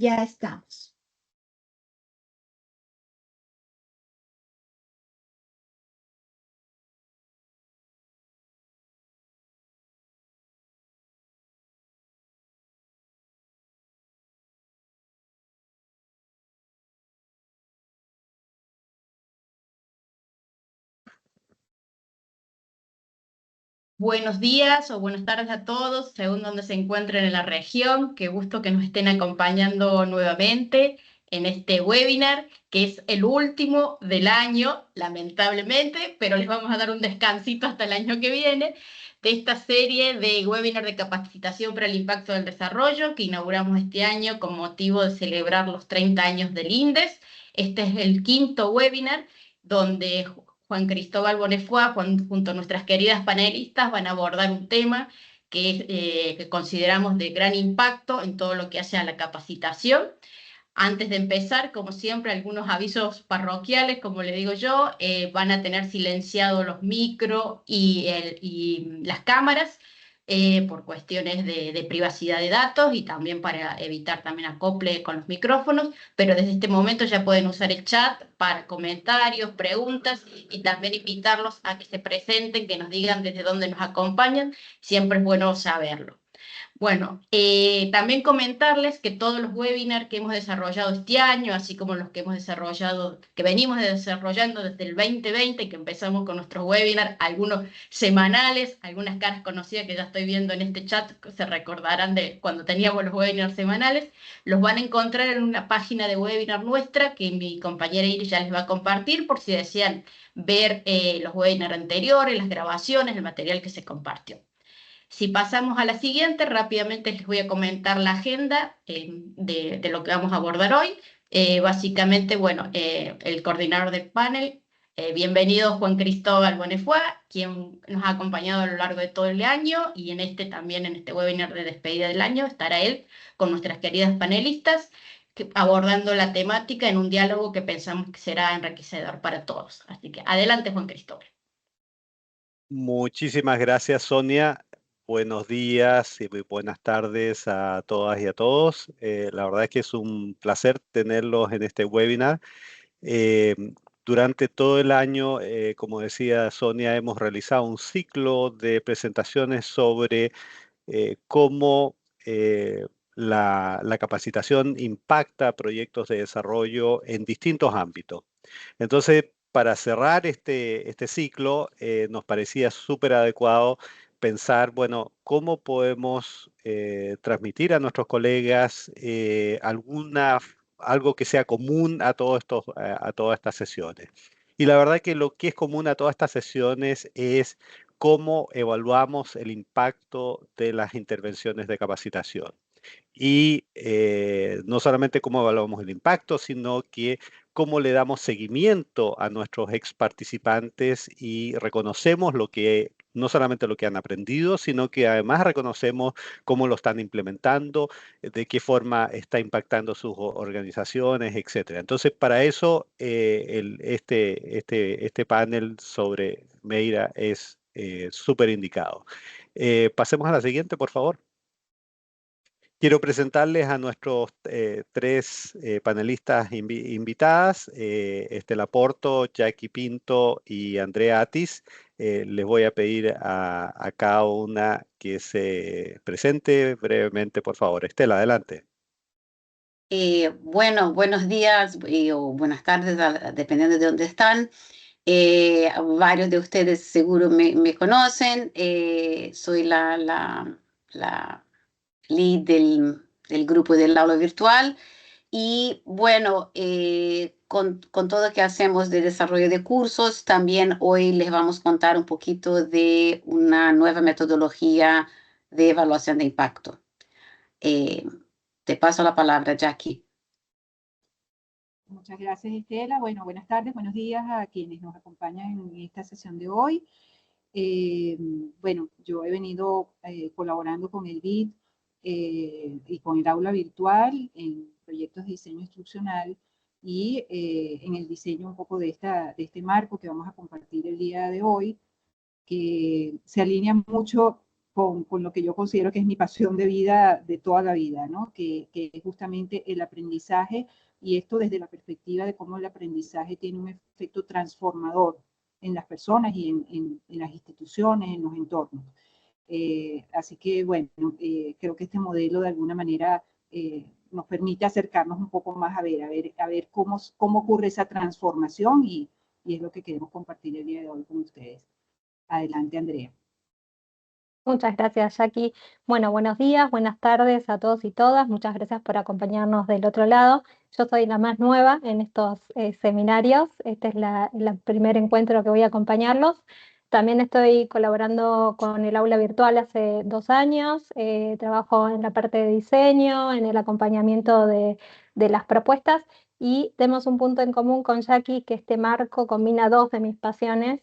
Ya estamos. Buenos días o buenas tardes a todos, según donde se encuentren en la región. Qué gusto que nos estén acompañando nuevamente en este webinar, que es el último del año, lamentablemente, pero les vamos a dar un descansito hasta el año que viene, de esta serie de webinar de capacitación para el impacto del desarrollo que inauguramos este año con motivo de celebrar los 30 años del INDES. Este es el quinto webinar donde Juan Cristóbal Bonnefoy, junto a nuestras queridas panelistas, van a abordar un tema que consideramos de gran impacto en todo lo que hace a la capacitación. Antes de empezar, como siempre, algunos avisos parroquiales, como le digo yo, van a tener silenciados los micros y las cámaras por cuestiones de privacidad de datos y también para evitar también acople con los micrófonos, pero desde este momento ya pueden usar el chat para comentarios, preguntas y también invitarlos a que se presenten, que nos digan desde dónde nos acompañan, siempre es bueno saberlo. Bueno, también comentarles que todos los webinars que hemos desarrollado este año, así como los que hemos desarrollado, que venimos desarrollando desde el 2020, que empezamos con nuestros webinars, algunos semanales, algunas caras conocidas que ya estoy viendo en este chat, se recordarán de cuando teníamos los webinars semanales, los van a encontrar en una página de webinar nuestra que mi compañera Iris ya les va a compartir por si desean ver los webinars anteriores, las grabaciones, el material que se compartió. Si pasamos a la siguiente, rápidamente les voy a comentar la agenda de lo que vamos a abordar hoy. Básicamente, bueno, el coordinador del panel, bienvenido Juan Cristóbal Bonnefoy, quien nos ha acompañado a lo largo de todo el año y en este también, en este webinar de despedida del año, estará él con nuestras queridas panelistas, abordando la temática en un diálogo que pensamos que será enriquecedor para todos. Así que adelante, Juan Cristóbal. Muchísimas gracias, Sonia. Buenos días y muy buenas tardes a todas y a todos. La verdad es que es un placer tenerlos en este webinar. Eh, Durante todo el año, como decía Sonia, hemos realizado un ciclo de presentaciones sobre cómo la capacitación impacta proyectos de desarrollo en distintos ámbitos. Entonces, para cerrar este ciclo, nos parecía súper adecuado pensar, bueno, cómo podemos transmitir a nuestros colegas algo que sea común a a todas estas sesiones. Y la verdad que lo que es común a todas estas sesiones es cómo evaluamos el impacto de las intervenciones de capacitación. Y no solamente cómo evaluamos el impacto, sino que cómo le damos seguimiento a nuestros ex participantes y reconocemos no solamente lo que han aprendido, sino que además reconocemos cómo lo están implementando, de qué forma está impactando sus organizaciones, etcétera. Entonces, para eso, este panel sobre Meira es súper indicado. Pasemos a la siguiente, por favor. Quiero presentarles a nuestros tres panelistas invitadas, Estela Porto, Jackie Pinto y Andrea Atis. Les voy a pedir a cada una que se presente brevemente, por favor. Estela, adelante. Bueno, buenos días o buenas tardes, dependiendo de dónde están. Varios de ustedes seguro me conocen. Soy la lead del grupo del aula virtual. Y bueno, con todo lo que hacemos de desarrollo de cursos, también hoy les vamos a contar un poquito de una nueva metodología de evaluación de impacto. Te paso la palabra, Jackie. Muchas gracias, Estela. Bueno, buenas tardes, buenos días a quienes nos acompañan en esta sesión de hoy. Bueno, yo he venido colaborando con el BID y con el aula virtual en proyectos de diseño instruccional y en el diseño un poco de este marco que vamos a compartir el día de hoy, que se alinea mucho con lo que yo considero que es mi pasión de vida de toda la vida, ¿no? Que es justamente el aprendizaje, y esto desde la perspectiva de cómo el aprendizaje tiene un efecto transformador en las personas y en las instituciones, en los entornos. Así que, bueno, creo que este modelo de alguna manera nos permite acercarnos un poco más a ver cómo ocurre esa transformación, y es lo que queremos compartir el día de hoy con ustedes. Adelante, Andrea. Muchas gracias, Jackie. Bueno, buenos días, buenas tardes a todos y todas. Muchas gracias por acompañarnos del otro lado. Yo soy la más nueva en estos seminarios. Este es el primer encuentro que voy a acompañarlos. También estoy colaborando con el aula virtual hace 2 años. Trabajo en la parte de diseño, en el acompañamiento de las propuestas. Y tenemos un punto en común con Jackie, que este marco combina 2 de mis pasiones.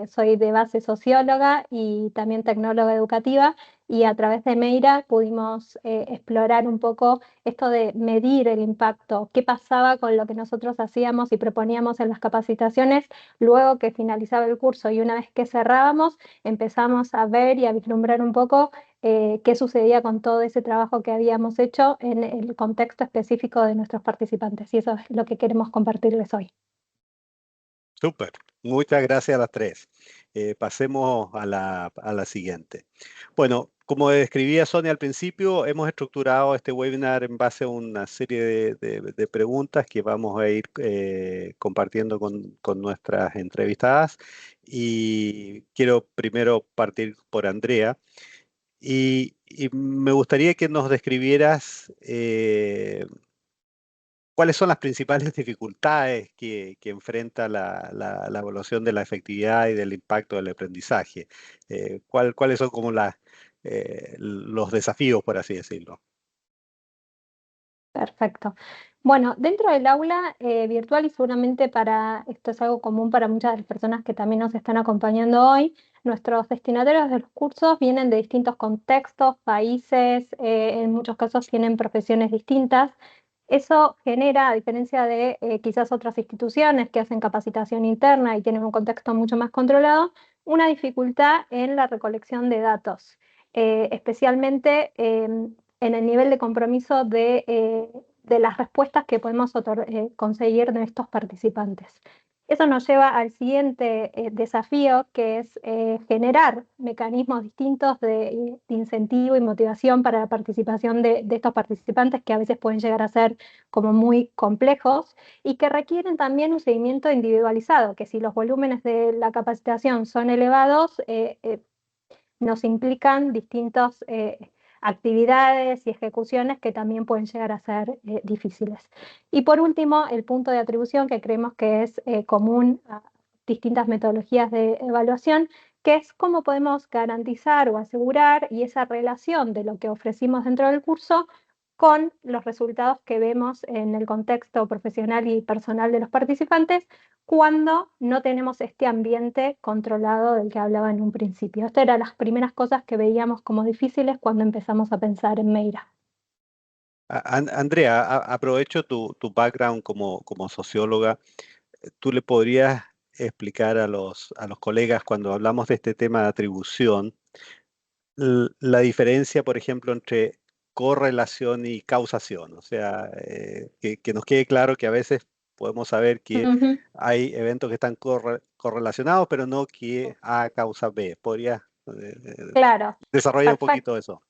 Soy de base socióloga y también tecnóloga educativa, y a través de Meira pudimos explorar un poco esto de medir el impacto, qué pasaba con lo que nosotros hacíamos y proponíamos en las capacitaciones luego que finalizaba el curso, y una vez que cerrábamos empezamos a ver y a vislumbrar un poco qué sucedía con todo ese trabajo que habíamos hecho en el contexto específico de nuestros participantes, y eso es lo que queremos compartirles hoy. Súper, muchas gracias a las 3. Pasemos a la siguiente. Bueno, como describía Sonia al principio, hemos estructurado este webinar en base a una serie de preguntas que vamos a ir compartiendo con nuestras entrevistadas. Y quiero primero partir por Andrea. Y me gustaría que nos describieras cuáles son las principales dificultades que enfrenta la evaluación de la efectividad y del impacto del aprendizaje. ¿Cuáles son como los desafíos, por así decirlo? Perfecto. Bueno, dentro del aula virtual, y seguramente esto es algo común para muchas de las personas que también nos están acompañando hoy, nuestros destinatarios de los cursos vienen de distintos contextos, países, en muchos casos tienen profesiones distintas. Eso genera, a diferencia de quizás otras instituciones que hacen capacitación interna y tienen un contexto mucho más controlado, una dificultad en la recolección de datos, especialmente en el nivel de compromiso de las respuestas que podemos conseguir de estos participantes. Eso nos lleva al siguiente desafío, que es generar mecanismos distintos de incentivo y motivación para la participación de estos participantes, que a veces pueden llegar a ser como muy complejos y que requieren también un seguimiento individualizado, que si los volúmenes de la capacitación son elevados, nos implican distintas actividades y ejecuciones que también pueden llegar a ser difíciles. Y por último, el punto de atribución, que creemos que es común a distintas metodologías de evaluación, que es cómo podemos garantizar o asegurar, y esa relación de lo que ofrecimos dentro del curso con los resultados que vemos en el contexto profesional y personal de los participantes cuando no tenemos este ambiente controlado del que hablaba en un principio. Estas eran las primeras cosas que veíamos como difíciles cuando empezamos a pensar en Meira. Andrea, aprovecho tu background como socióloga. ¿Tú le podrías explicar a los colegas cuando hablamos de este tema de atribución, la diferencia, por ejemplo, entre correlación y causación? O sea, que nos quede claro que a veces podemos saber que hay eventos que están correlacionados, pero no que A causa B. ¿Podrías Claro, desarrollar un perfecto. poquito eso?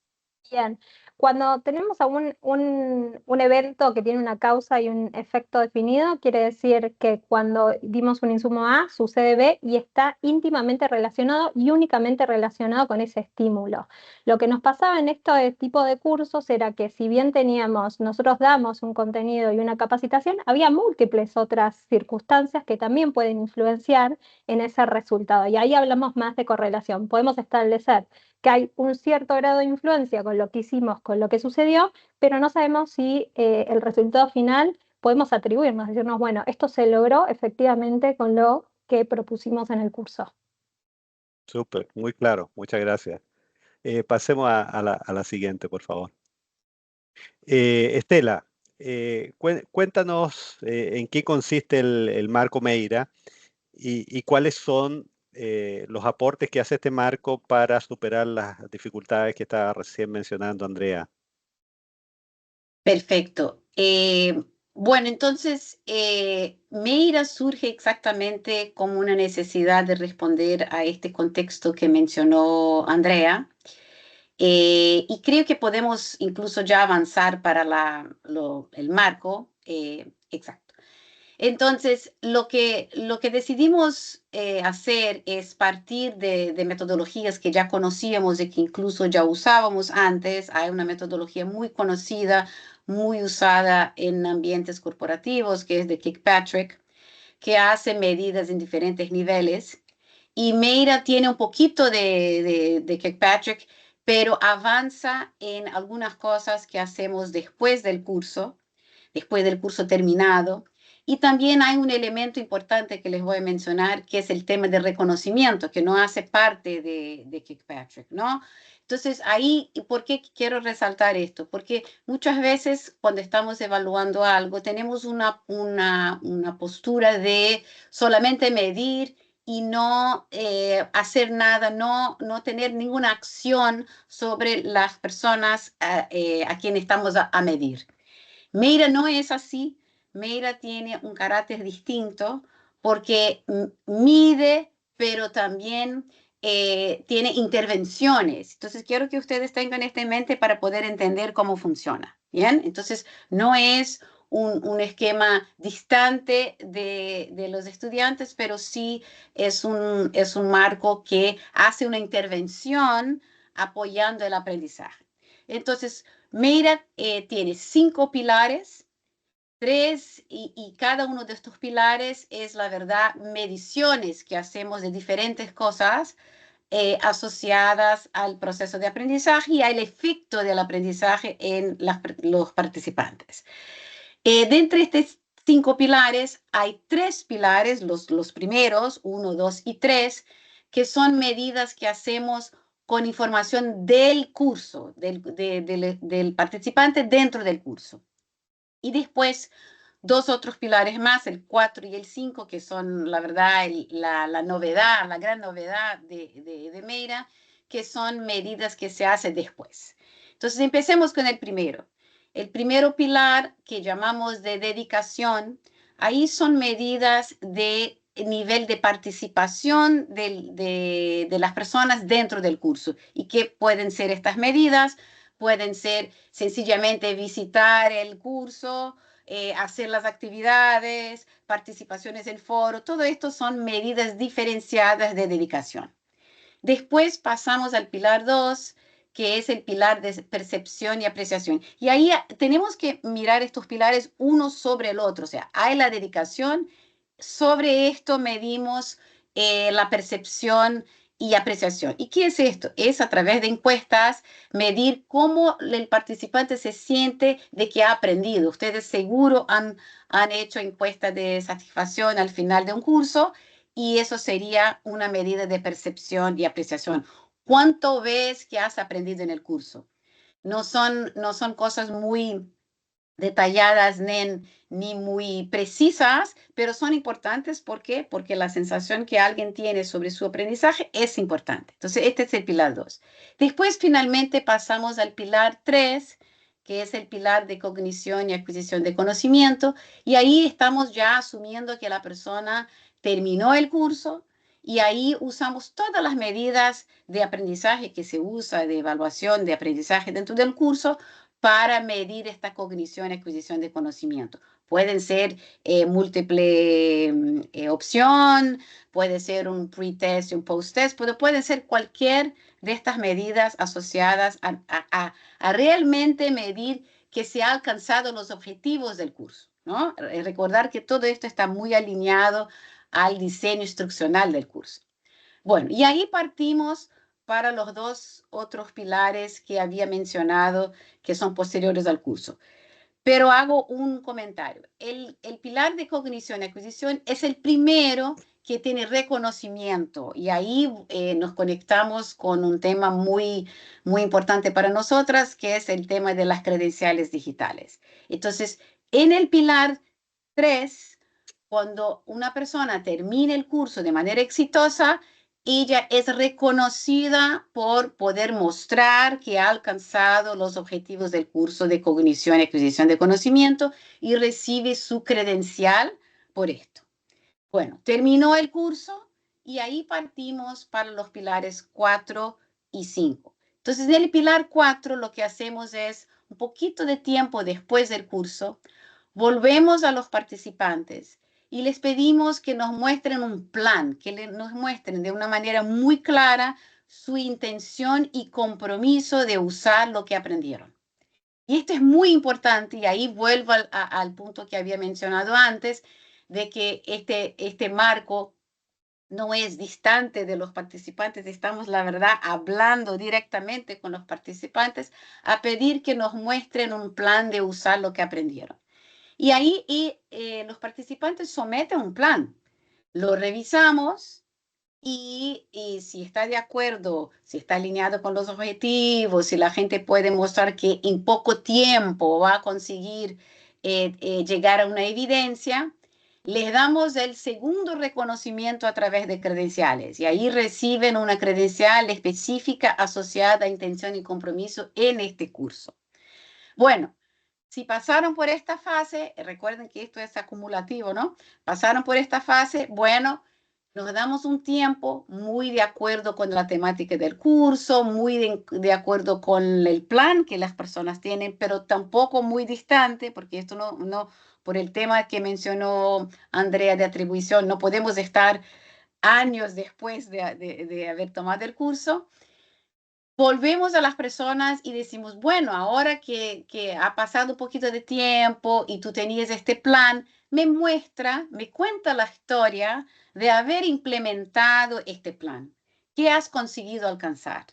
Bien, cuando tenemos un evento que tiene una causa y un efecto definido, quiere decir que cuando dimos un insumo A, sucede B y está íntimamente relacionado y únicamente relacionado con ese estímulo. Lo que nos pasaba en este tipo de cursos era que si bien nosotros damos un contenido y una capacitación, había múltiples otras circunstancias que también pueden influenciar en ese resultado. Y ahí hablamos más de correlación. Podemos establecer que hay un cierto grado de influencia con lo que hicimos, con lo que sucedió, pero no sabemos si el resultado final podemos atribuirnos, decirnos, bueno, esto se logró efectivamente con lo que propusimos en el curso. Súper, muy claro, muchas gracias. Pasemos a la siguiente, por favor. Estela, cuéntanos en qué consiste el marco Meira y cuáles son los aportes que hace este marco para superar las dificultades que estaba recién mencionando Andrea. Perfecto. Bueno, entonces, Meira surge exactamente como una necesidad de responder a este contexto que mencionó Andrea. Y creo que podemos incluso ya avanzar para el marco. Exacto. Entonces, lo que decidimos hacer es partir de metodologías que ya conocíamos y que incluso ya usábamos antes. Hay una metodología muy conocida, muy usada en ambientes corporativos, que es de Kirkpatrick, que hace medidas en diferentes niveles. Y Meira tiene un poquito de Kirkpatrick, pero avanza en algunas cosas que hacemos después del curso terminado. Y también hay un elemento importante que les voy a mencionar, que es el tema de reconocimiento, que no hace parte de Kirkpatrick, ¿no? Entonces, ahí, ¿por qué quiero resaltar esto? Porque muchas veces cuando estamos evaluando algo, tenemos una postura de solamente medir y no hacer nada, no tener ninguna acción sobre las personas a quienes estamos a medir. Meira no es así. Meira tiene un carácter distinto porque mide, pero también tiene intervenciones. Entonces, quiero que ustedes tengan esto en mente para poder entender cómo funciona. ¿Bien? Entonces, no es un esquema distante de los estudiantes, pero sí es un marco que hace una intervención apoyando el aprendizaje. Entonces, Meira tiene 5 pilares, 3, y cada uno de estos pilares es, la verdad, mediciones que hacemos de diferentes cosas asociadas al proceso de aprendizaje y al efecto del aprendizaje en los participantes. De entre estos 5 pilares, hay 3 pilares, los primeros, 1, 2 y 3, que son medidas que hacemos con información del curso, del participante dentro del curso. Y después, 2 otros pilares más, el 4 y el 5, que son, la verdad, la novedad, la gran novedad de Meira, que son medidas que se hacen después. Entonces, empecemos con el primero. El primero pilar, que llamamos de dedicación, ahí son medidas de nivel de participación de las personas dentro del curso. ¿Y qué pueden ser estas medidas? Pueden ser sencillamente visitar el curso, hacer las actividades, participaciones en foro. Todo esto son medidas diferenciadas de dedicación. Después pasamos al pilar 2, que es el pilar de percepción y apreciación. Y ahí tenemos que mirar estos pilares uno sobre el otro. O sea, hay la dedicación. Sobre esto medimos la percepción y apreciación. ¿Y qué es esto? Es a través de encuestas medir cómo el participante se siente de que ha aprendido. Ustedes seguro han hecho encuestas de satisfacción al final de un curso y eso sería una medida de percepción y apreciación. ¿Cuánto ves que has aprendido en el curso? No son cosas muy detalladas ni muy precisas, pero son importantes. ¿Por qué? Porque la sensación que alguien tiene sobre su aprendizaje es importante. Entonces, este es el pilar 2. Después, finalmente, pasamos al pilar 3, que es el pilar de cognición y adquisición de conocimiento, y ahí estamos ya asumiendo que la persona terminó el curso, y ahí usamos todas las medidas de aprendizaje que se usa, de evaluación de aprendizaje dentro del curso, para medir esta cognición y adquisición de conocimiento. Pueden ser múltiple opción, puede ser un pre-test y un post-test, pero pueden ser cualquier de estas medidas asociadas a realmente medir que se han alcanzado los objetivos del curso, ¿no? Recordar que todo esto está muy alineado al diseño instruccional del curso. Bueno, y ahí partimos para los 2 otros pilares que había mencionado, que son posteriores al curso. Pero hago un comentario. El pilar de cognición y adquisición es el primero que tiene reconocimiento, y ahí nos conectamos con un tema muy, muy importante para nosotras, que es el tema de las credenciales digitales. Entonces, en el pilar 3, cuando una persona termine el curso de manera exitosa, ella es reconocida por poder mostrar que ha alcanzado los objetivos del curso de cognición y adquisición de conocimiento y recibe su credencial por esto. Bueno, terminó el curso y ahí partimos para los pilares 4 y 5. Entonces, en el pilar 4 lo que hacemos es un poquito de tiempo después del curso, volvemos a los participantes y les pedimos que nos muestren un plan, que nos muestren de una manera muy clara su intención y compromiso de usar lo que aprendieron. Y esto es muy importante, y ahí vuelvo al punto que había mencionado antes, de que este marco no es distante de los participantes, estamos, la verdad, hablando directamente con los participantes a pedir que nos muestren un plan de usar lo que aprendieron. Y ahí los participantes someten un plan, lo revisamos y si está de acuerdo, si está alineado con los objetivos, si la gente puede mostrar que en poco tiempo va a conseguir llegar a una evidencia, les damos el segundo reconocimiento a través de credenciales y ahí reciben una credencial específica asociada a intención y compromiso en este curso. Bueno, si pasaron por esta fase, recuerden que esto es acumulativo, ¿no? Pasaron por esta fase, bueno, nos damos un tiempo muy de acuerdo con la temática del curso, muy de acuerdo con el plan que las personas tienen, pero tampoco muy distante, porque esto no por el tema que mencionó Andrea de atribución, no podemos estar años después de haber tomado el curso. Volvemos a las personas y decimos, bueno, ahora que ha pasado un poquito de tiempo y tú tenías este plan, me cuenta la historia de haber implementado este plan. ¿Qué has conseguido alcanzar?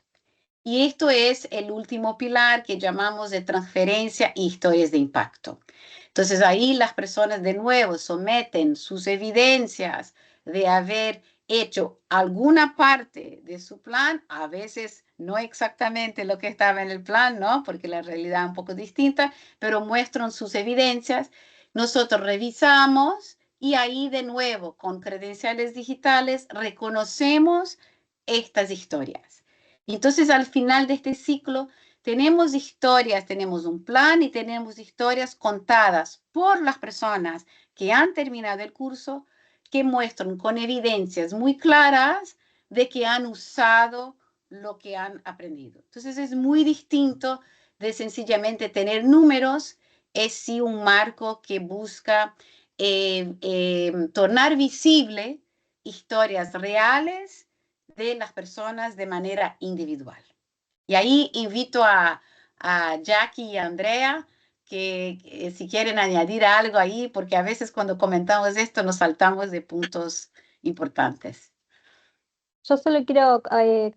Y esto es el último pilar que llamamos de transferencia y historias de impacto. Entonces ahí las personas de nuevo someten sus evidencias de haber hecho alguna parte de su plan, a veces no exactamente lo que estaba en el plan, ¿no? Porque la realidad es un poco distinta, pero muestran sus evidencias. Nosotros revisamos y ahí de nuevo con credenciales digitales reconocemos estas historias. Entonces, al final de este ciclo, tenemos historias, tenemos un plan y tenemos historias contadas por las personas que han terminado el curso, que muestran con evidencias muy claras de que han usado lo que han aprendido. Entonces, es muy distinto de sencillamente tener números, es sí un marco que busca tornar visible historias reales de las personas de manera individual. Y ahí invito a Jackie y a Andrea que si quieren añadir algo ahí, porque a veces cuando comentamos esto nos saltamos de puntos importantes. Yo solo quiero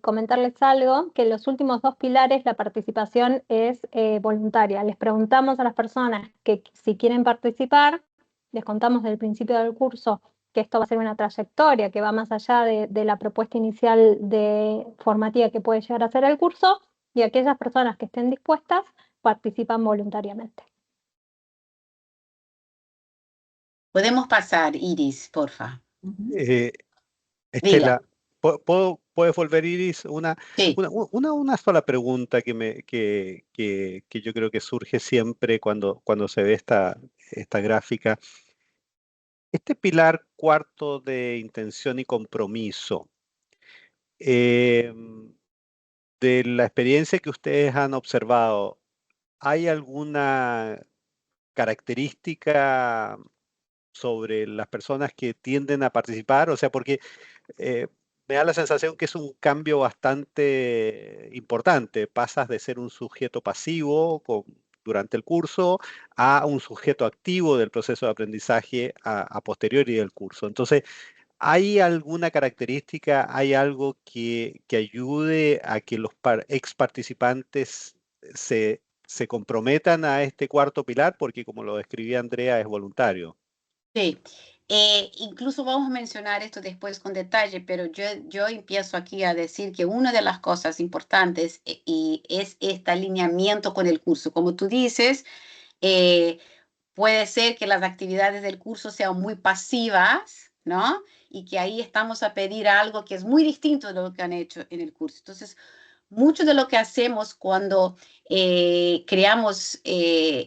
comentarles algo, que en los últimos 2 pilares la participación es voluntaria. Les preguntamos a las personas que si quieren participar, les contamos desde el principio del curso que esto va a ser una trayectoria que va más allá de la propuesta inicial de formativa que puede llegar a ser el curso, y aquellas personas que estén dispuestas participan voluntariamente. Podemos pasar, Iris, porfa. Estela, ¿puedes volver, Iris? Sí. Una sola pregunta que yo creo que surge siempre cuando se ve esta gráfica. Este pilar cuarto de intención y compromiso, de la experiencia que ustedes han observado, ¿hay alguna característica sobre las personas que tienden a participar? O sea, porque me da la sensación que es un cambio bastante importante. Pasas de ser un sujeto pasivo durante el curso a un sujeto activo del proceso de aprendizaje a posteriori del curso. Entonces, ¿hay alguna característica, hay algo que ayude a que los ex participantes se comprometan a este cuarto pilar? Porque como lo describía Andrea, es voluntario. Sí, incluso vamos a mencionar esto después con detalle, pero yo empiezo aquí a decir que una de las cosas importantes y es este alineamiento con el curso. Como tú dices, puede ser que las actividades del curso sean muy pasivas ¿no? Y que ahí estamos a pedir algo que es muy distinto de lo que han hecho en el curso. Entonces, mucho de lo que hacemos cuando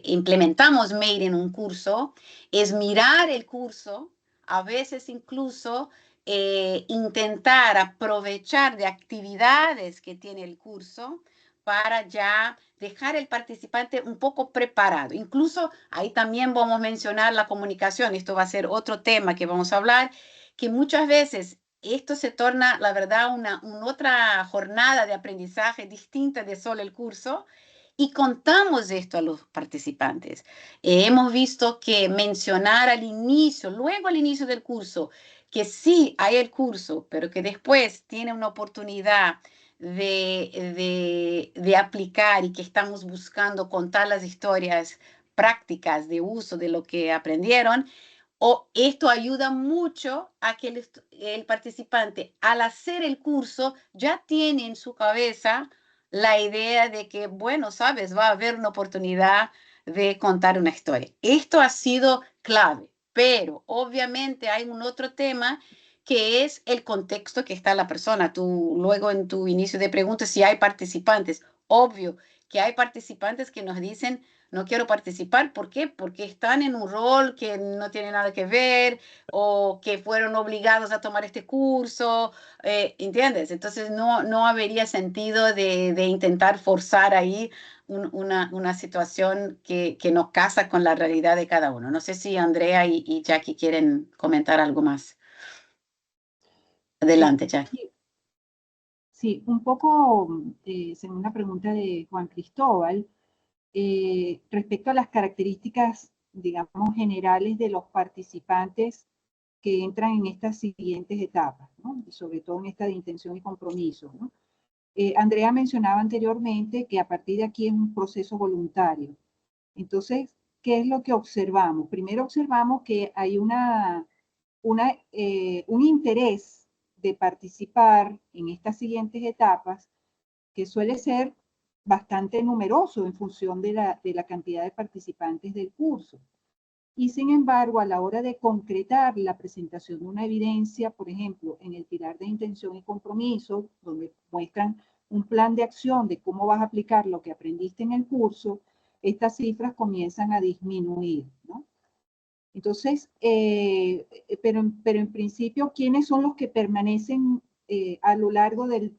implementamos Made en un curso, es mirar el curso, a veces incluso intentar aprovechar de actividades que tiene el curso para ya dejar el participante un poco preparado. Incluso ahí también vamos a mencionar la comunicación, esto va a ser otro tema que vamos a hablar, que muchas veces esto se torna, la verdad, una otra jornada de aprendizaje distinta de solo el curso, y contamos esto a los participantes. Hemos visto que mencionar al inicio, luego al inicio del curso, que sí hay el curso, pero que después tiene una oportunidad de aplicar y que estamos buscando contar las historias prácticas de uso de lo que aprendieron. O esto ayuda mucho a que el participante, al hacer el curso, ya tiene en su cabeza la idea de que, bueno, sabes, va a haber una oportunidad de contar una historia. Esto ha sido clave, pero obviamente hay un otro tema que es el contexto que está la persona. Tú luego en tu inicio de preguntas si hay participantes. Obvio que hay participantes que nos dicen, no quiero participar. ¿Por qué? Porque están en un rol que no tiene nada que ver o que fueron obligados a tomar este curso, ¿entiendes? Entonces no habría sentido de intentar forzar ahí una situación que no casa con la realidad de cada uno. No sé si Andrea y Jackie quieren comentar algo más. Adelante, Jackie. Sí, un poco según la pregunta de Juan Cristóbal, respecto a las características, digamos, generales de los participantes que entran en estas siguientes etapas, ¿no? Y sobre todo en esta de intención y compromiso, ¿no? Andrea mencionaba anteriormente que a partir de aquí es un proceso voluntario. Entonces, ¿qué es lo que observamos? Primero observamos que hay un interés de participar en estas siguientes etapas que suele ser bastante numeroso en función de la cantidad de participantes del curso. Y sin embargo, a la hora de concretar la presentación de una evidencia, por ejemplo, en el pilar de intención y compromiso, donde muestran un plan de acción de cómo vas a aplicar lo que aprendiste en el curso, estas cifras comienzan a disminuir, ¿no? Entonces, pero en principio, ¿quiénes son los que permanecen a lo largo del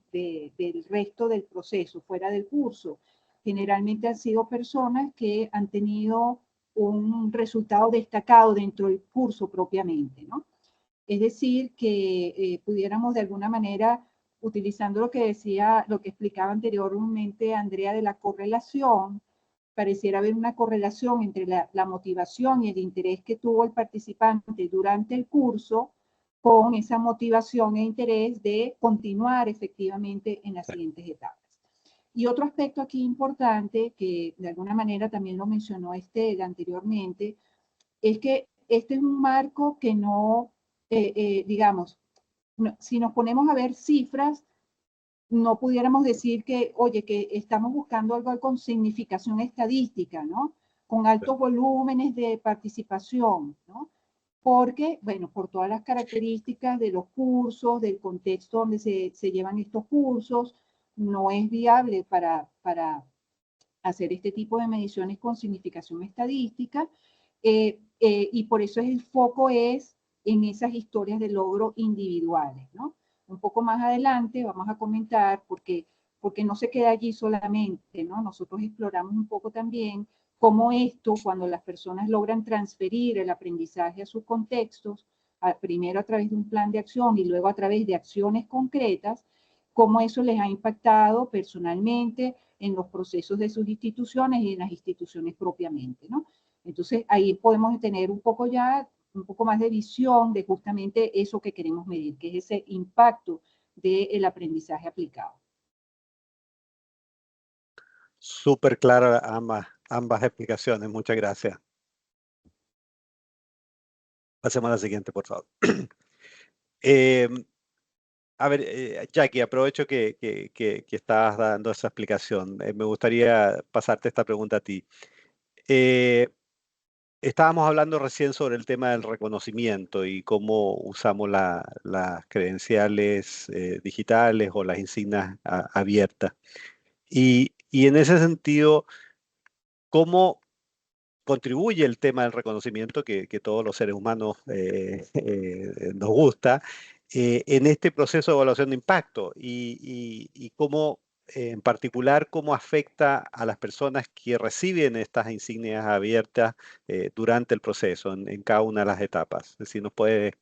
resto del proceso, fuera del curso? Generalmente han sido personas que han tenido un resultado destacado dentro del curso propiamente, ¿no? Es decir, que pudiéramos de alguna manera, utilizando lo que explicaba anteriormente Andrea de la correlación, pareciera haber una correlación entre la motivación y el interés que tuvo el participante durante el curso con esa motivación e interés de continuar efectivamente en las siguientes etapas. Y otro aspecto aquí importante, que de alguna manera también lo mencionó anteriormente, es que este es un marco que no, digamos, no, si nos ponemos a ver cifras, no pudiéramos decir que, oye, que estamos buscando algo con significación estadística, ¿no? Con altos volúmenes de participación, ¿no? Porque, bueno, por todas las características de los cursos, del contexto donde se llevan estos cursos, no es viable para hacer este tipo de mediciones con significación estadística, y por eso el foco es en esas historias de logro individuales, ¿no? Un poco más adelante vamos a comentar porque no se queda allí solamente, ¿no? Nosotros exploramos un poco también cómo esto, cuando las personas logran transferir el aprendizaje a sus contextos, primero a través de un plan de acción y luego a través de acciones concretas, cómo eso les ha impactado personalmente en los procesos de sus instituciones y en las instituciones propiamente, ¿no? Entonces ahí podemos tener un poco más de visión de justamente eso que queremos medir, que es ese impacto del aprendizaje aplicado. Súper clara ambas explicaciones. Muchas gracias. Pasemos a la siguiente, por favor. A ver, Jackie, aprovecho que estás dando esa explicación. Me gustaría pasarte esta pregunta a ti. Estábamos hablando recién sobre el tema del reconocimiento y cómo usamos las credenciales digitales o las insignias abiertas. Y en ese sentido, ¿cómo contribuye el tema del reconocimiento que todos los seres humanos nos gusta en este proceso de evaluación de impacto y cómo, en particular, cómo afecta a las personas que reciben estas insignias abiertas durante el proceso, en cada una de las etapas? Si nos puede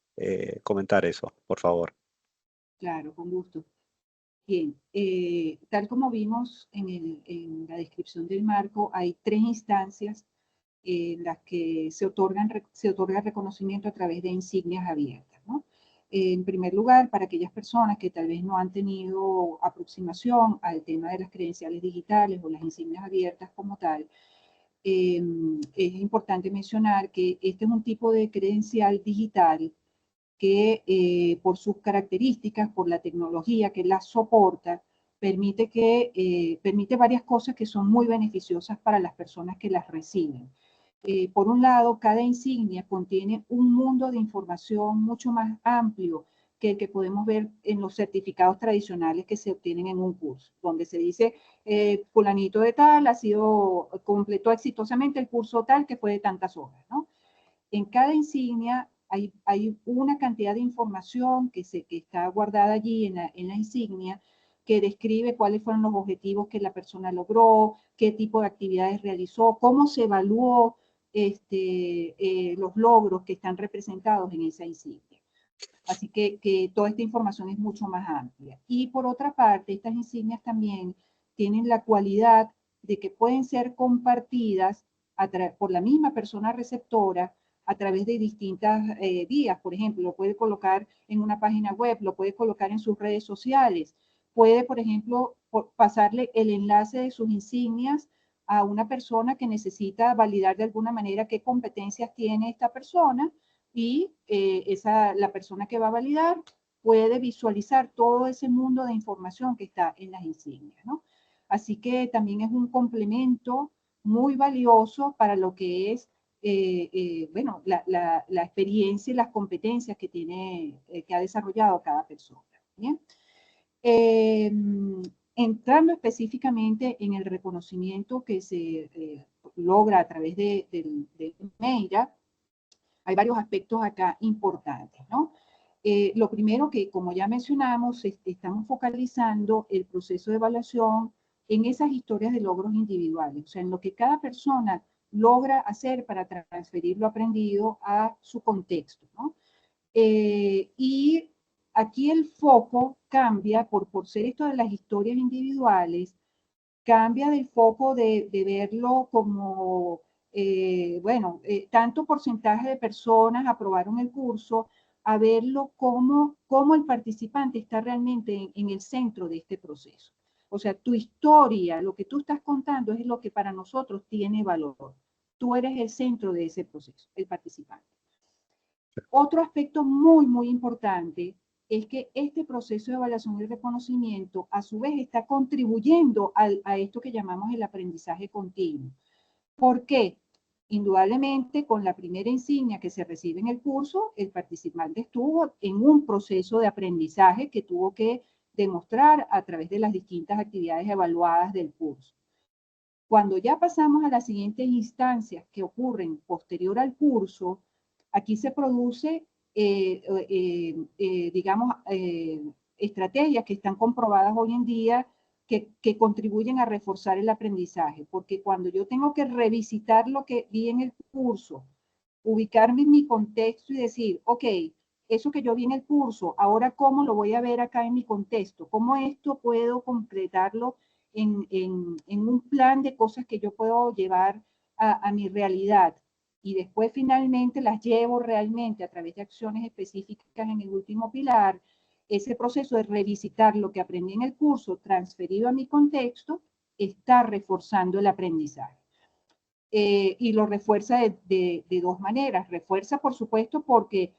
comentar eso, por favor. Claro, con gusto. Bien, tal como vimos en la descripción del marco, hay 3 instancias en las que se otorga reconocimiento a través de insignias abiertas, ¿no? En primer lugar, para aquellas personas que tal vez no han tenido aproximación al tema de las credenciales digitales o las insignias abiertas como tal, es importante mencionar que este es un tipo de credencial digital que por sus características, por la tecnología que la soporta, permite varias cosas que son muy beneficiosas para las personas que las reciben. Por un lado, cada insignia contiene un mundo de información mucho más amplio que el que podemos ver en los certificados tradicionales que se obtienen en un curso, donde se dice, fulanito de tal completó exitosamente el curso tal que fue de tantas horas, ¿no? En cada insignia hay una cantidad de información que está guardada allí en la insignia que describe cuáles fueron los objetivos que la persona logró, qué tipo de actividades realizó, cómo se evaluó los logros que están representados en esa insignia. Así que toda esta información es mucho más amplia. Y por otra parte, estas insignias también tienen la cualidad de que pueden ser compartidas por la misma persona receptora a través de distintas vías. Por ejemplo, lo puede colocar en una página web, lo puede colocar en sus redes sociales, puede, por ejemplo, pasarle el enlace de sus insignias a una persona que necesita validar de alguna manera qué competencias tiene esta persona y la persona que va a validar puede visualizar todo ese mundo de información que está en las insignias, ¿no? Así que también es un complemento muy valioso para lo que es bueno, la experiencia y las competencias que que ha desarrollado cada persona. ¿Bien? Entrando específicamente en el reconocimiento que se logra a través del MEIRA, hay varios aspectos acá importantes, ¿no? Lo primero que, como ya mencionamos, estamos focalizando el proceso de evaluación en esas historias de logros individuales, o sea, en lo que cada persona logra hacer para transferir lo aprendido a su contexto, ¿no? Y aquí el foco cambia por ser esto de las historias individuales, cambia del foco de verlo como, bueno, tanto porcentaje de personas aprobaron el curso, a verlo como el participante está realmente en el centro de este proceso. O sea, tu historia, lo que tú estás contando es lo que para nosotros tiene valor. Tú eres el centro de ese proceso, el participante. Otro aspecto muy, muy importante es que este proceso de evaluación y reconocimiento a su vez está contribuyendo a esto que llamamos el aprendizaje continuo. ¿Por qué? Indudablemente, con la primera insignia que se recibe en el curso, el participante estuvo en un proceso de aprendizaje que tuvo que demostrar a través de las distintas actividades evaluadas del curso. Cuando ya pasamos a las siguientes instancias que ocurren posterior al curso, aquí se produce, digamos, estrategias que están comprobadas hoy en día que contribuyen a reforzar el aprendizaje, porque cuando yo tengo que revisitar lo que vi en el curso, ubicarme en mi contexto y decir, ok, eso que yo vi en el curso, ahora cómo lo voy a ver acá en mi contexto, cómo esto puedo concretarlo en un plan de cosas que yo puedo llevar a mi realidad y después finalmente las llevo realmente a través de acciones específicas en el último pilar, ese proceso de revisitar lo que aprendí en el curso transferido a mi contexto está reforzando el aprendizaje. Y lo refuerza de dos maneras. Refuerza, por supuesto, porque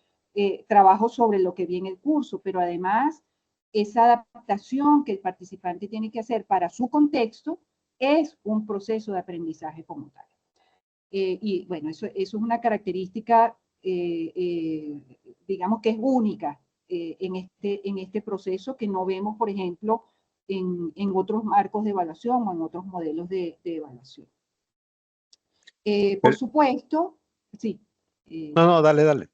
trabajo sobre lo que vi en el curso, pero además esa adaptación que el participante tiene que hacer para su contexto es un proceso de aprendizaje como tal. Y bueno, eso es una característica, digamos que es única en este proceso que no vemos, por ejemplo, en otros marcos de evaluación o en otros modelos de evaluación. Por supuesto, sí. No, dale, dale.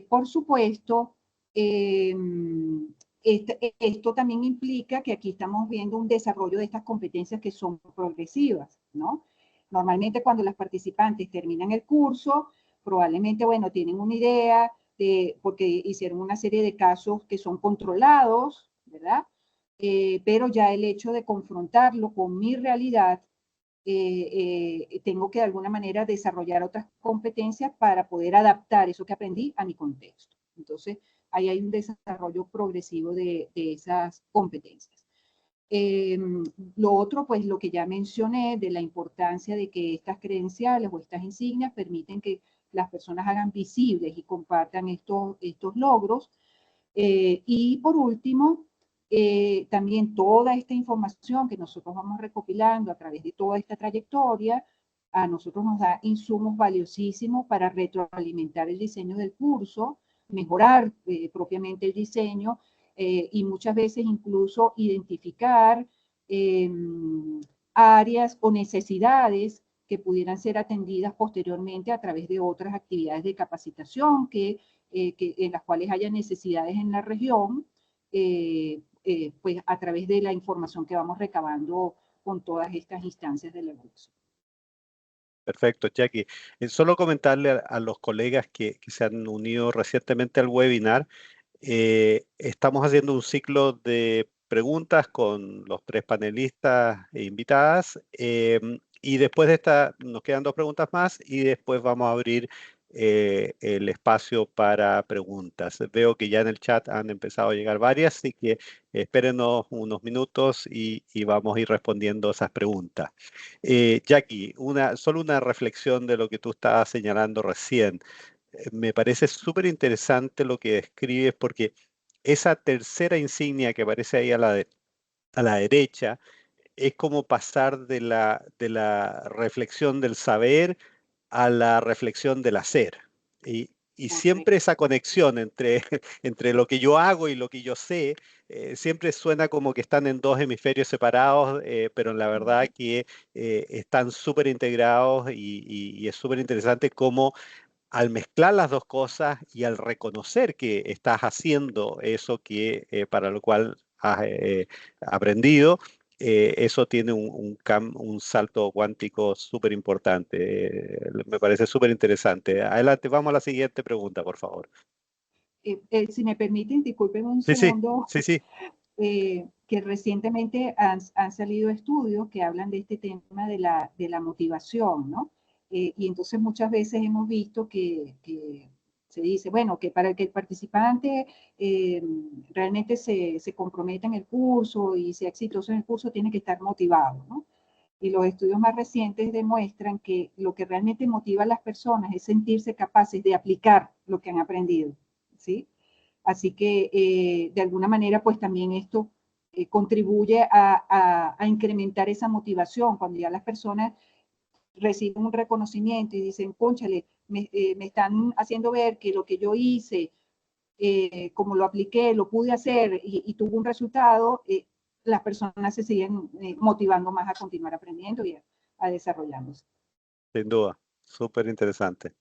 Por supuesto, esto también implica que aquí estamos viendo un desarrollo de estas competencias que son progresivas, ¿no? Normalmente cuando las participantes terminan el curso, probablemente, bueno, tienen una idea porque hicieron una serie de casos que son controlados, ¿verdad? Pero ya el hecho de confrontarlo con mi realidad, tengo que de alguna manera desarrollar otras competencias para poder adaptar eso que aprendí a mi contexto. Entonces, ahí hay un desarrollo progresivo de esas competencias. Lo otro, pues lo que ya mencioné, de la importancia de que estas credenciales o estas insignias permiten que las personas hagan visibles y compartan estos logros. Y por último, también toda esta información que nosotros vamos recopilando a través de toda esta trayectoria, a nosotros nos da insumos valiosísimos para retroalimentar el diseño del curso, mejorar propiamente el diseño y muchas veces incluso identificar áreas o necesidades que pudieran ser atendidas posteriormente a través de otras actividades de capacitación en las cuales haya necesidades en la región, pues a través de la información que vamos recabando con todas estas instancias de la evolución. Perfecto, Jackie. Solo comentarle a los colegas que se han unido recientemente al webinar, estamos haciendo un ciclo de preguntas con los 3 panelistas e invitadas, y después de esta nos quedan 2 preguntas más y después vamos a abrir el espacio para preguntas. Veo que ya en el chat han empezado a llegar varias, así que espérenos unos minutos y vamos a ir respondiendo esas preguntas. Jackie, solo una reflexión de lo que tú estabas señalando recién. Me parece súper interesante lo que describes porque esa tercera insignia que aparece ahí a la derecha es como pasar de la reflexión del saber a la reflexión del hacer. Y siempre esa conexión entre lo que yo hago y lo que yo sé, siempre suena como que están en 2 hemisferios separados, pero en la verdad que están súper integrados y es súper interesante cómo al mezclar las 2 cosas y al reconocer que estás haciendo eso que para lo cual has aprendido, eso tiene un salto cuántico súper importante. Me parece súper interesante. Adelante, vamos a la siguiente pregunta, por favor. Si me permiten, disculpen un Sí, segundo. sí. Que recientemente han salido estudios que hablan de este tema de la motivación, ¿no? Y entonces muchas veces hemos visto que se dice, bueno, que para que el participante realmente se comprometa en el curso y sea exitoso en el curso, tiene que estar motivado, ¿no? Y los estudios más recientes demuestran que lo que realmente motiva a las personas es sentirse capaces de aplicar lo que han aprendido, ¿sí? Así que de alguna manera, pues también esto contribuye a incrementar esa motivación. Cuando ya las personas reciben un reconocimiento y dicen, cónchale, me están haciendo ver que lo que yo hice, como lo apliqué, lo pude hacer y tuvo un resultado, las personas se siguen motivando más a continuar aprendiendo y a desarrollándose. Sin duda, súper interesante.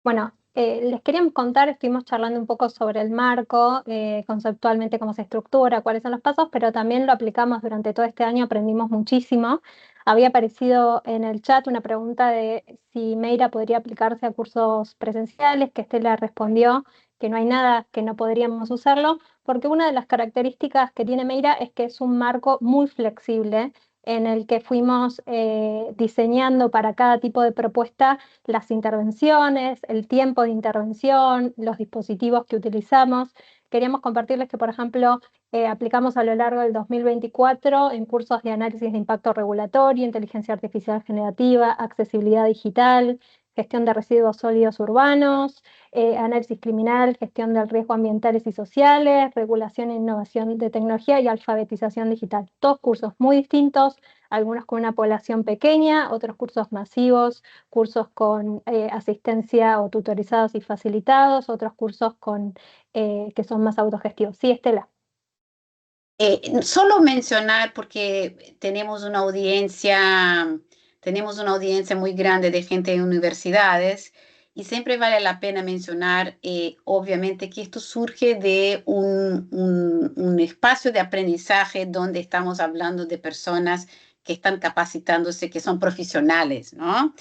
Bueno, les queríamos contar, estuvimos charlando un poco sobre el marco, conceptualmente cómo se estructura, cuáles son los pasos, pero también lo aplicamos durante todo este año, aprendimos muchísimo. Había aparecido en el chat una pregunta de si Meira podría aplicarse a cursos presenciales, que Estela respondió que no hay nada que no podríamos usarlo, porque una de las características que tiene Meira es que es un marco muy flexible en el que fuimos diseñando para cada tipo de propuesta las intervenciones, el tiempo de intervención, los dispositivos que utilizamos. Queríamos compartirles que, por ejemplo, aplicamos a lo largo del 2024 en cursos de análisis de impacto regulatorio, inteligencia artificial generativa, accesibilidad digital, gestión de residuos sólidos urbanos, análisis criminal, gestión del riesgo ambientales y sociales, regulación e innovación de tecnología y alfabetización digital. Todos cursos muy distintos, algunos con una población pequeña, otros cursos masivos, cursos con asistencia o tutorizados y facilitados, otros cursos con, que son más autogestivos. Sí, Estela. Solo mencionar, porque tenemos una audiencia muy grande de gente en universidades, y siempre vale la pena mencionar, obviamente, que esto surge de un espacio de aprendizaje donde estamos hablando de personas que están capacitándose, que son profesionales, ¿no?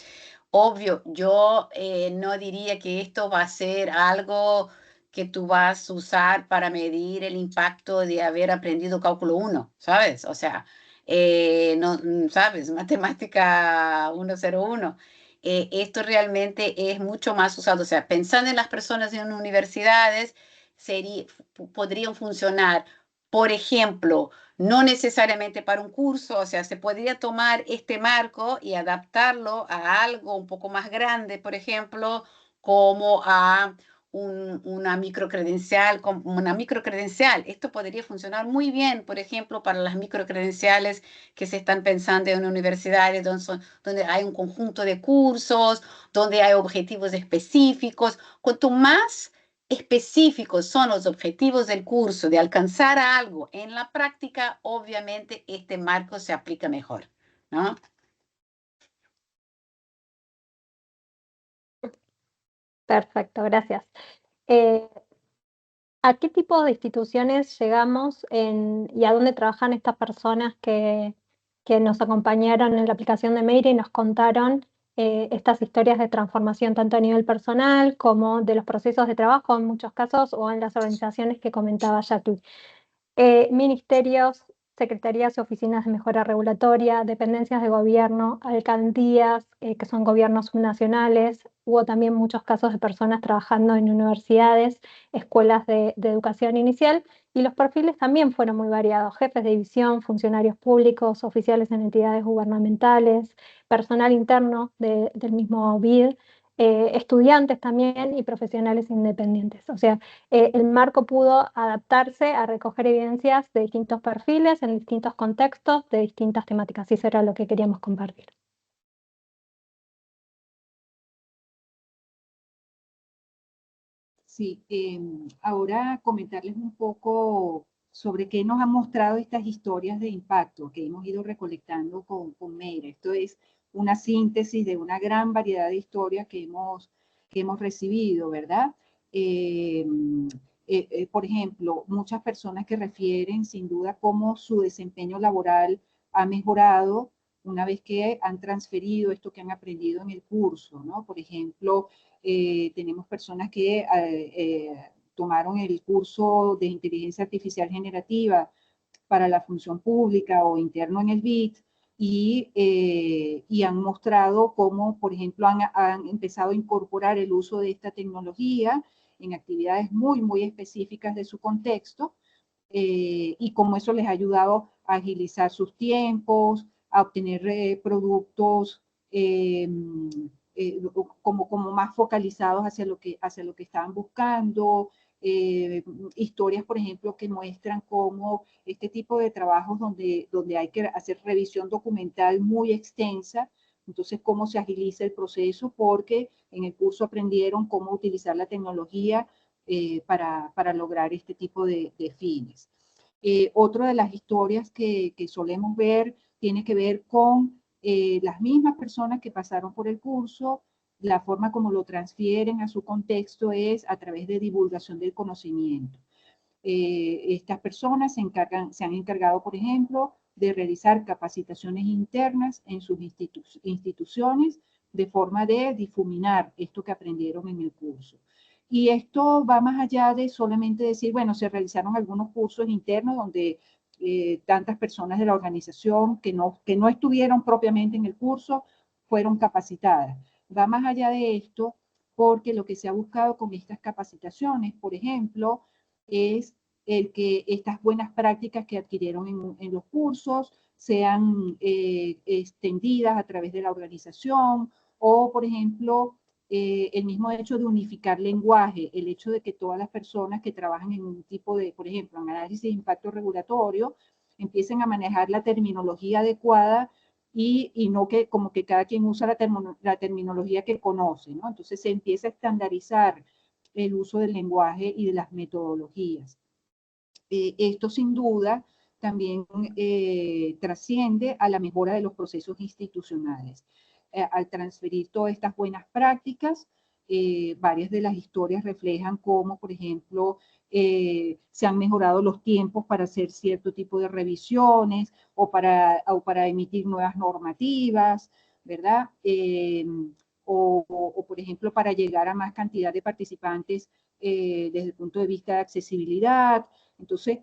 Obvio, yo no diría que esto va a ser algo que tú vas a usar para medir el impacto de haber aprendido cálculo 1, ¿sabes? O sea, no, ¿sabes? Matemática 101. Esto realmente es mucho más usado. O sea, pensando en las personas en universidades, podrían funcionar, por ejemplo, no necesariamente para un curso, o sea, se podría tomar este marco y adaptarlo a algo un poco más grande, por ejemplo, como a una microcredencial. Esto podría funcionar muy bien, por ejemplo, para las microcredenciales que se están pensando en universidades donde hay un conjunto de cursos, donde hay objetivos específicos. Cuanto más específicos son los objetivos del curso, de alcanzar algo en la práctica, obviamente este marco se aplica mejor, ¿no? Perfecto, gracias. ¿A qué tipo de instituciones llegamos y a dónde trabajan estas personas que nos acompañaron en la aplicación de Meire y nos contaron estas historias de transformación tanto a nivel personal como de los procesos de trabajo en muchos casos o en las organizaciones que comentaba Jackie? Ministerios, secretarías y oficinas de mejora regulatoria, dependencias de gobierno, alcaldías, que son gobiernos subnacionales. Hubo también muchos casos de personas trabajando en universidades, escuelas de educación inicial, y los perfiles también fueron muy variados: jefes de división, funcionarios públicos, oficiales en entidades gubernamentales, personal interno del mismo BID, estudiantes también y profesionales independientes. O sea, el marco pudo adaptarse a recoger evidencias de distintos perfiles, en distintos contextos, de distintas temáticas. Y eso era lo que queríamos compartir. Sí, ahora comentarles un poco sobre qué nos han mostrado estas historias de impacto que hemos ido recolectando con Meire. Esto es una síntesis de una gran variedad de historias que hemos recibido, ¿verdad? Por ejemplo, muchas personas que refieren sin duda cómo su desempeño laboral ha mejorado una vez que han transferido esto que han aprendido en el curso, ¿no? Por ejemplo, tenemos personas que tomaron el curso de inteligencia artificial generativa para la función pública o interno en el BIT y han mostrado cómo, por ejemplo, han empezado a incorporar el uso de esta tecnología en actividades muy específicas de su contexto, y cómo eso les ha ayudado a agilizar sus tiempos, a obtener productos como más focalizados hacia lo que estaban buscando. Historias, por ejemplo, que muestran cómo este tipo de trabajos donde hay que hacer revisión documental muy extensa, entonces cómo se agiliza el proceso, porque en el curso aprendieron cómo utilizar la tecnología para lograr este tipo de fines. Otra de las historias que solemos ver tiene que ver con las mismas personas que pasaron por el curso. La forma como lo transfieren a su contexto es a través de divulgación del conocimiento. Estas personas se han encargado, por ejemplo, de realizar capacitaciones internas en sus instituciones de forma de difuminar esto que aprendieron en el curso. Y esto va más allá de solamente decir, bueno, se realizaron algunos cursos internos donde tantas personas de la organización que no estuvieron propiamente en el curso fueron capacitadas. Va más allá de esto, porque lo que se ha buscado con estas capacitaciones, por ejemplo, es el que estas buenas prácticas que adquirieron en los cursos sean extendidas a través de la organización, o, por ejemplo, el mismo hecho de unificar lenguaje, el hecho de que todas las personas que trabajan en un tipo de, por ejemplo, en análisis de impacto regulatorio, empiecen a manejar la terminología adecuada y no que como que cada quien usa la terminología que conoce, ¿no? Entonces se empieza a estandarizar el uso del lenguaje y de las metodologías. Esto sin duda también trasciende a la mejora de los procesos institucionales. Al transferir todas estas buenas prácticas, varias de las historias reflejan cómo, por ejemplo, se han mejorado los tiempos para hacer cierto tipo de revisiones o para emitir nuevas normativas, ¿verdad? O, por ejemplo, para llegar a más cantidad de participantes desde el punto de vista de accesibilidad. Entonces,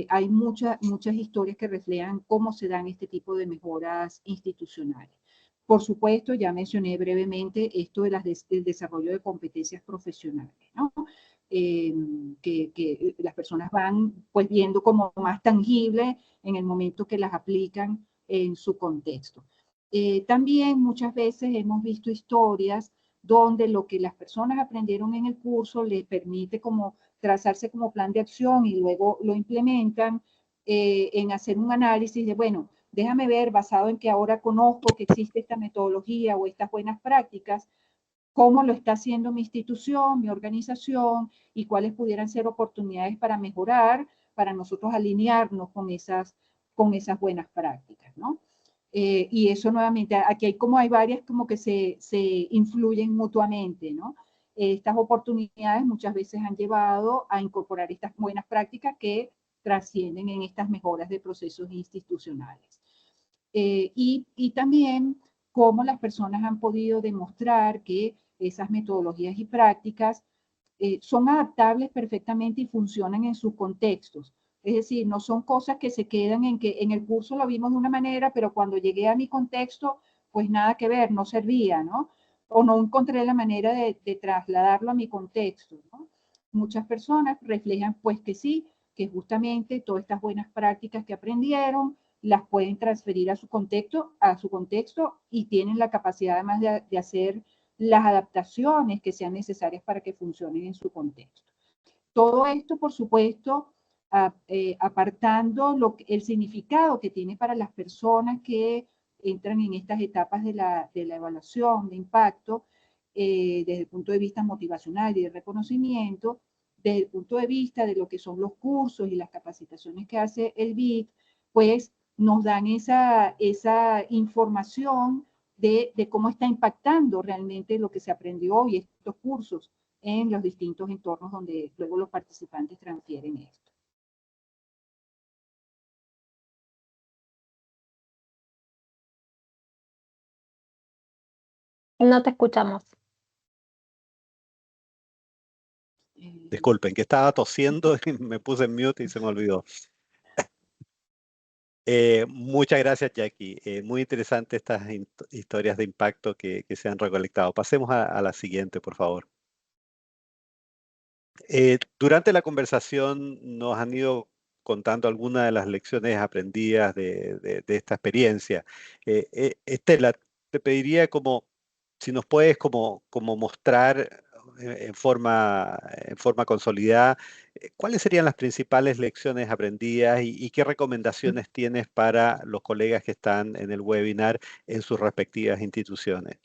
hay muchas historias que reflejan cómo se dan este tipo de mejoras institucionales. Por supuesto, ya mencioné brevemente esto del desarrollo de competencias profesionales, ¿no? Que las personas van pues viendo como más tangible en el momento que las aplican en su contexto. También muchas veces hemos visto historias donde lo que las personas aprendieron en el curso les permite como trazarse como plan de acción y luego lo implementan en hacer un análisis de, bueno, déjame ver, basado en que ahora conozco que existe esta metodología o estas buenas prácticas, cómo lo está haciendo mi institución, mi organización y cuáles pudieran ser oportunidades para mejorar, para nosotros alinearnos con esas buenas prácticas, ¿no? Y eso nuevamente, aquí hay varias como que se influyen mutuamente, ¿no? Estas oportunidades muchas veces han llevado a incorporar estas buenas prácticas que trascienden en estas mejoras de procesos institucionales. Y también cómo las personas han podido demostrar que esas metodologías y prácticas son adaptables perfectamente y funcionan en sus contextos. Es decir, no son cosas que se quedan en que en el curso lo vimos de una manera, pero cuando llegué a mi contexto, pues nada que ver, no servía, ¿no? O no encontré la manera de trasladarlo a mi contexto, ¿no? Muchas personas reflejan pues que sí, que justamente todas estas buenas prácticas que aprendieron las pueden transferir a su contexto y tienen la capacidad además de hacer las adaptaciones que sean necesarias para que funcionen en su contexto. Todo esto, por supuesto, apartando el significado que tiene para las personas que entran en estas etapas de la evaluación de impacto, desde el punto de vista motivacional y de reconocimiento, desde el punto de vista de lo que son los cursos y las capacitaciones que hace el BID, pues nos dan esa información de cómo está impactando realmente lo que se aprendió y estos cursos en los distintos entornos donde luego los participantes transfieren esto. No te escuchamos. Disculpen, que estaba tosiendo y me puse en mute y se me olvidó. Muchas gracias, Jackie. Muy interesante estas historias de impacto que se han recolectado. Pasemos a la siguiente, por favor. Durante la conversación nos han ido contando algunas de las lecciones aprendidas de esta experiencia. Estela, te pediría como si nos puedes como mostrar en forma consolidada cuáles serían las principales lecciones aprendidas y qué recomendaciones tienes para los colegas que están en el webinar en sus respectivas instituciones.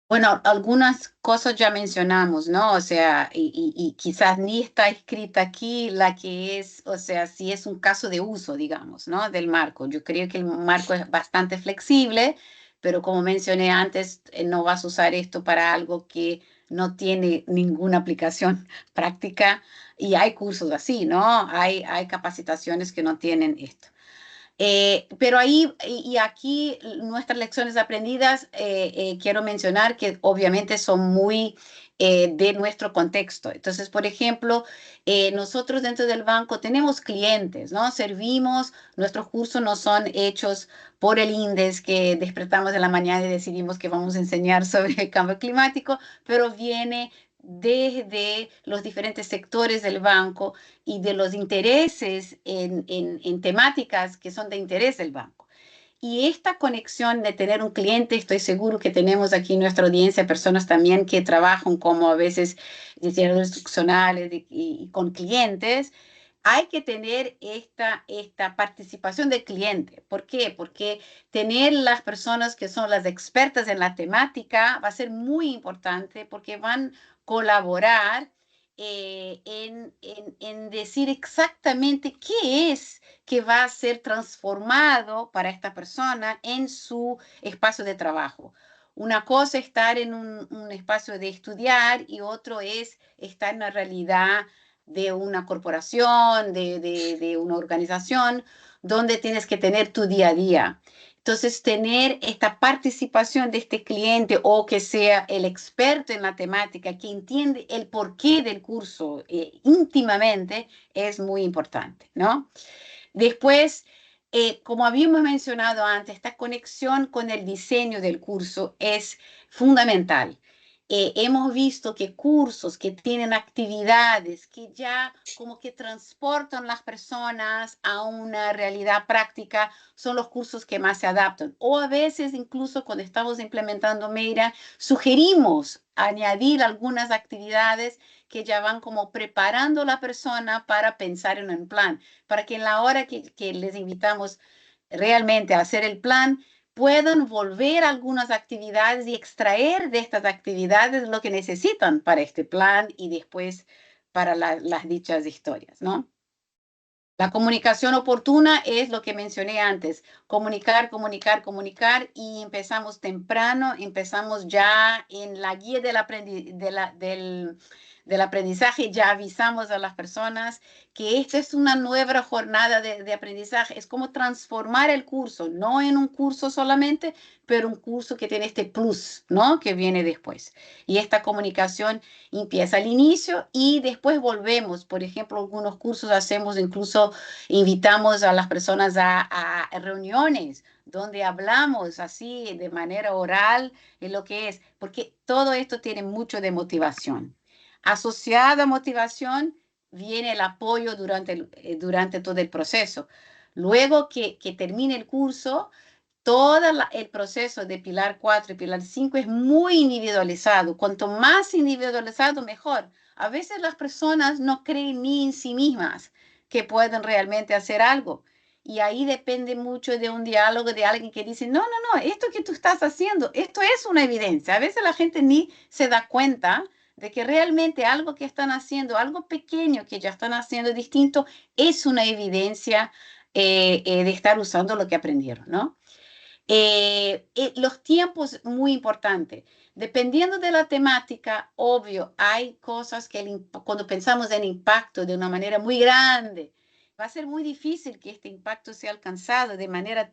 Bueno, algunas cosas ya mencionamos, ¿no? O sea, y quizás ni está escrita aquí la que es, o sea, si es un caso de uso, digamos, ¿no? Del marco. Yo creo que el marco es bastante flexible, pero como mencioné antes, no vas a usar esto para algo que no tiene ninguna aplicación práctica y hay cursos así, ¿no? Hay capacitaciones que no tienen esto. Pero ahí y aquí nuestras lecciones aprendidas, quiero mencionar que obviamente son muy de nuestro contexto. Entonces, por ejemplo, nosotros dentro del banco tenemos clientes, ¿no? Servimos, nuestros cursos no son hechos por el INDES que despertamos de la mañana y decidimos que vamos a enseñar sobre el cambio climático, pero viene desde los diferentes sectores del banco y de los intereses en temáticas que son de interés del banco. Y esta conexión de tener un cliente, estoy seguro que tenemos aquí en nuestra audiencia personas también que trabajan como a veces diseñadores instruccionales y con clientes. Hay que tener esta participación del cliente. ¿Por qué? Porque tener las personas que son las expertas en la temática va a ser muy importante porque van a colaborar en decir exactamente qué es que va a ser transformado para esta persona en su espacio de trabajo. Una cosa es estar en un espacio de estudiar y otro es estar en la realidad de una corporación, de una organización, donde tienes que tener tu día a día. Entonces, tener esta participación de este cliente o que sea el experto en la temática, que entiende el porqué del curso íntimamente, es muy importante, ¿no? Después, como habíamos mencionado antes, esta conexión con el diseño del curso es fundamental. Hemos visto que cursos que tienen actividades que ya como que transportan las personas a una realidad práctica son los cursos que más se adaptan. O a veces incluso cuando estamos implementando Meira, sugerimos añadir algunas actividades que ya van como preparando a la persona para pensar en un plan, para que en la hora que les invitamos realmente a hacer el plan, puedan volver a algunas actividades y extraer de estas actividades lo que necesitan para este plan y después para las dichas historias, ¿no? La comunicación oportuna es lo que mencioné antes, comunicar, comunicar, comunicar y empezamos temprano, empezamos ya en la guía del aprendizaje, ya avisamos a las personas que esta es una nueva jornada de aprendizaje, es como transformar el curso, no en un curso solamente, pero un curso que tiene este plus, ¿no? Que viene después. Y esta comunicación empieza al inicio y después volvemos. Por ejemplo, algunos cursos hacemos incluso, invitamos a las personas a reuniones donde hablamos así de manera oral de lo que es, porque todo esto tiene mucho de motivación. Asociado a motivación viene el apoyo durante todo el proceso. Luego que termine el curso, todo el proceso de Pilar 4 y Pilar 5 es muy individualizado. Cuanto más individualizado, mejor. A veces las personas no creen ni en sí mismas que pueden realmente hacer algo. Y ahí depende mucho de un diálogo de alguien que dice, no, no, no, esto que tú estás haciendo, esto es una evidencia. A veces la gente ni se da cuenta de que realmente algo que están haciendo, algo pequeño que ya están haciendo distinto, es una evidencia de estar usando lo que aprendieron, ¿no? Los tiempos, muy importante. Dependiendo de la temática, obvio, hay cosas que cuando pensamos en impacto de una manera muy grande, va a ser muy difícil que este impacto sea alcanzado de manera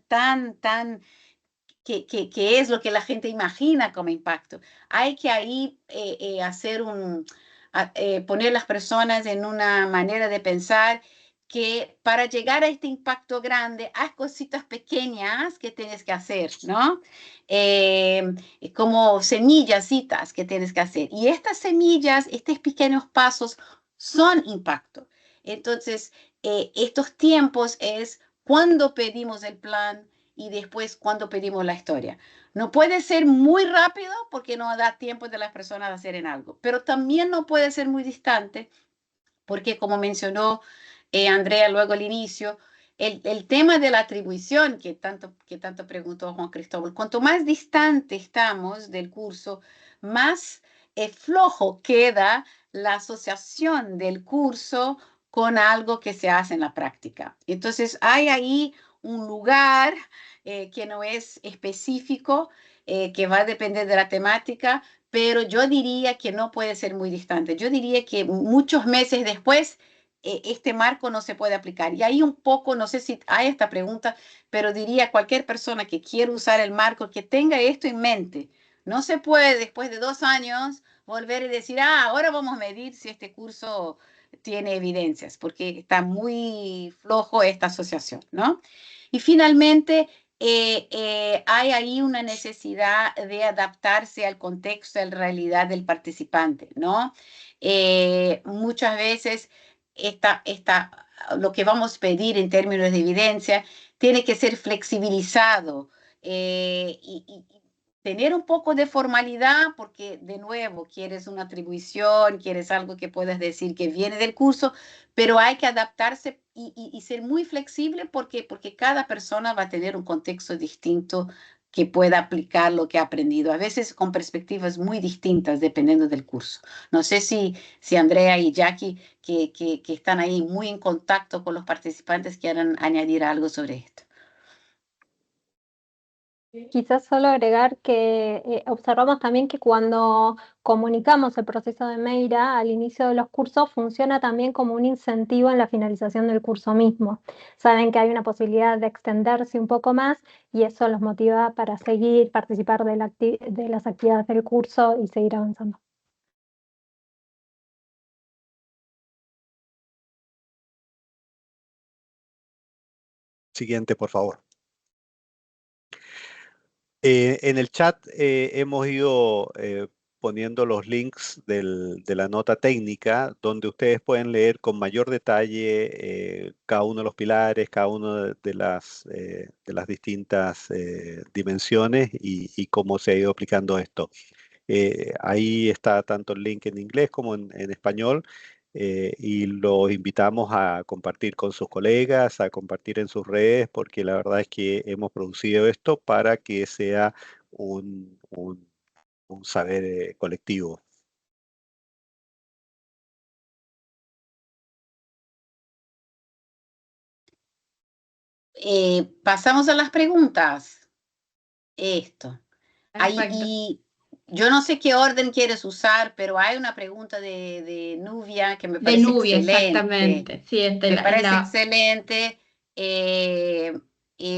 que es lo que la gente imagina como impacto. Hay que ahí hacer poner las personas en una manera de pensar que para llegar a este impacto grande hay cositas pequeñas que tienes que hacer, ¿no? Como semillasitas que tienes que hacer. Y estas semillas, estos pequeños pasos son impacto. Entonces, estos tiempos es cuando pedimos el plan y después cuando pedimos la historia. No puede ser muy rápido porque no da tiempo de las personas a hacer en algo, pero también no puede ser muy distante porque, como mencionó Andrea luego al inicio, el tema de la atribución que tanto preguntó Juan Cristóbal, cuanto más distante estamos del curso, más flojo queda la asociación del curso con algo que se hace en la práctica. Entonces, hay ahí un lugar que no es específico, que va a depender de la temática, pero yo diría que no puede ser muy distante. Yo diría que muchos meses después este marco no se puede aplicar. Y ahí un poco, no sé si hay esta pregunta, pero diría a cualquier persona que quiera usar el marco que tenga esto en mente. No se puede después de 2 años volver y decir, ahora vamos a medir si este curso tiene evidencias, porque está muy flojo esta asociación, ¿no? Y finalmente, hay ahí una necesidad de adaptarse al contexto, a la realidad del participante, ¿no? Muchas veces lo que vamos a pedir en términos de evidencia tiene que ser flexibilizado y tener un poco de formalidad, porque de nuevo quieres una atribución, quieres algo que puedas decir que viene del curso, pero hay que adaptarse y ser muy flexible porque cada persona va a tener un contexto distinto que pueda aplicar lo que ha aprendido, a veces con perspectivas muy distintas dependiendo del curso. No sé si Andrea y Jackie, que están ahí muy en contacto con los participantes, quieran añadir algo sobre esto. Quizás solo agregar que observamos también que cuando comunicamos el proceso de Meira al inicio de los cursos, funciona también como un incentivo en la finalización del curso mismo. Saben que hay una posibilidad de extenderse un poco más y eso los motiva para seguir, participar de las actividades del curso y seguir avanzando. Siguiente, por favor. En el chat hemos ido poniendo los links de la nota técnica, donde ustedes pueden leer con mayor detalle cada uno de los pilares, cada una de las distintas dimensiones y cómo se ha ido aplicando esto. Ahí está tanto el link en inglés como en español. Y los invitamos a compartir con sus colegas, a compartir en sus redes, porque la verdad es que hemos producido esto para que sea un saber colectivo. Pasamos a las preguntas. Esto. Perfecto. Y yo no sé qué orden quieres usar, pero hay una pregunta de Nubia que me De parece Nubia, excelente. exactamente. Sí, Me parece excelente.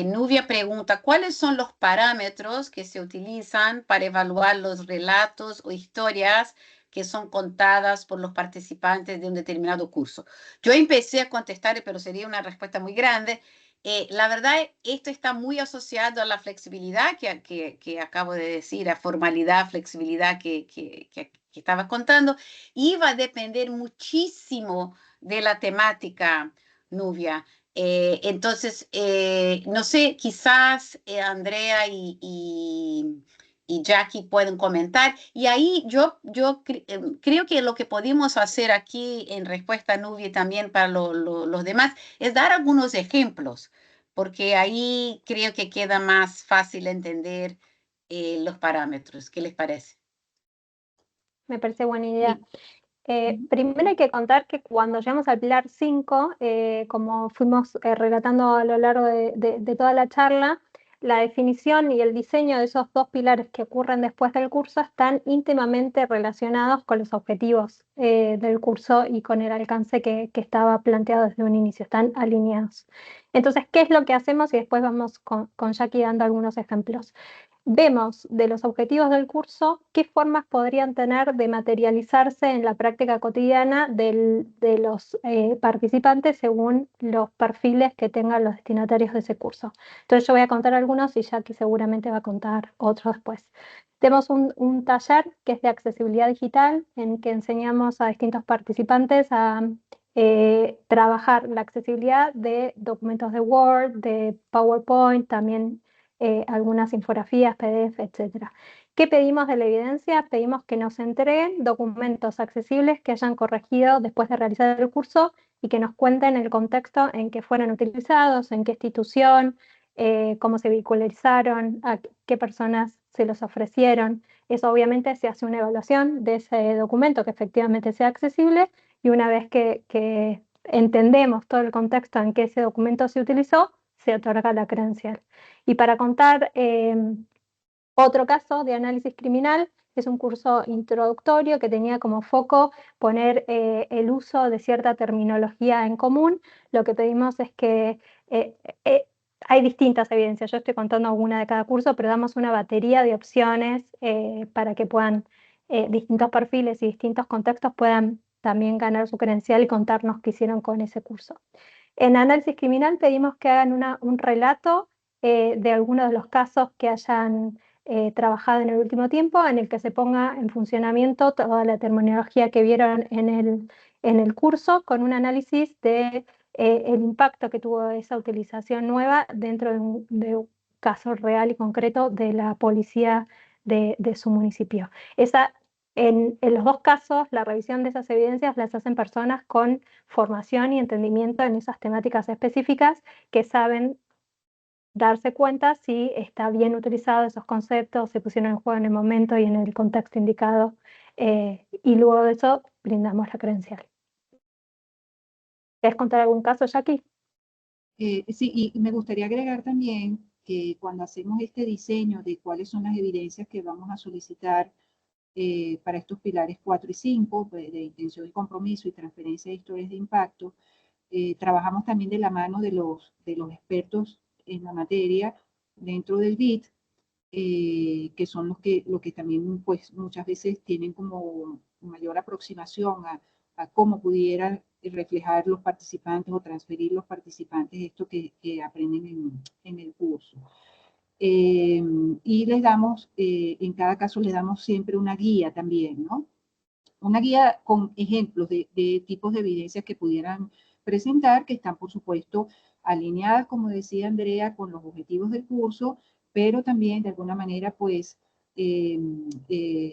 Nubia pregunta, ¿cuáles son los parámetros que se utilizan para evaluar los relatos o historias que son contadas por los participantes de un determinado curso? Yo empecé a contestar, pero sería una respuesta muy grande. La verdad, esto está muy asociado a la flexibilidad que acabo de decir, a formalidad, flexibilidad que estaba contando, y va a depender muchísimo de la temática, Nubia. Entonces, no sé, quizás Andrea y Jackie pueden comentar. Y ahí yo creo que lo que podemos hacer aquí en respuesta a Nubia y también para los demás es dar algunos ejemplos, porque ahí creo que queda más fácil entender los parámetros. ¿Qué les parece? Me parece buena idea. Primero hay que contar que cuando llegamos al pilar 5, como fuimos relatando a lo largo de toda la charla, la definición y el diseño de esos dos pilares que ocurren después del curso están íntimamente relacionados con los objetivos del curso y con el alcance que estaba planteado desde un inicio, están alineados. Entonces, ¿qué es lo que hacemos? Y después vamos con Jackie dando algunos ejemplos. Vemos de los objetivos del curso qué formas podrían tener de materializarse en la práctica cotidiana de los participantes según los perfiles que tengan los destinatarios de ese curso. Entonces yo voy a contar algunos y Jackie seguramente va a contar otros después. Tenemos un taller que es de accesibilidad digital en que enseñamos a distintos participantes a trabajar la accesibilidad de documentos de Word, de PowerPoint, también algunas infografías, PDF, etc. ¿Qué pedimos de la evidencia? Pedimos que nos entreguen documentos accesibles que hayan corregido después de realizar el curso y que nos cuenten el contexto en que fueron utilizados, en qué institución, cómo se vehicularon, a qué personas se los ofrecieron. Eso obviamente se hace una evaluación de ese documento que efectivamente sea accesible y una vez que entendemos todo el contexto en que ese documento se utilizó, se otorga la credencial. Y para contar otro caso de análisis criminal, es un curso introductorio que tenía como foco poner el uso de cierta terminología en común. Lo que pedimos es que hay distintas evidencias, yo estoy contando alguna de cada curso, pero damos una batería de opciones para que puedan, distintos perfiles y distintos contextos puedan también ganar su credencial y contarnos qué hicieron con ese curso. En análisis criminal pedimos que hagan un relato de algunos de los casos que hayan trabajado en el último tiempo, en el que se ponga en funcionamiento toda la terminología que vieron en el curso, con un análisis de el impacto que tuvo esa utilización nueva dentro de un caso real y concreto de la policía de su municipio. En los dos casos, la revisión de esas evidencias las hacen personas con formación y entendimiento en esas temáticas específicas que saben darse cuenta si está bien utilizado esos conceptos, se pusieron en juego en el momento y en el contexto indicado, y luego de eso brindamos la credencial. ¿Quieres contar algún caso, Jackie? Sí, y me gustaría agregar también que cuando hacemos este diseño de cuáles son las evidencias que vamos a solicitar para estos pilares 4 y 5, de intención y compromiso y transferencia de historias de impacto, trabajamos también de la mano de los expertos en la materia dentro del BIT, que son los que también pues, muchas veces tienen como mayor aproximación a cómo pudieran reflejar los participantes o transferir los participantes esto que aprenden en el curso. Y les damos, en cada caso les damos siempre una guía también, ¿no? Una guía con ejemplos de tipos de evidencias que pudieran presentar, que están, por supuesto, alineadas, como decía Andrea, con los objetivos del curso, pero también, de alguna manera, pues,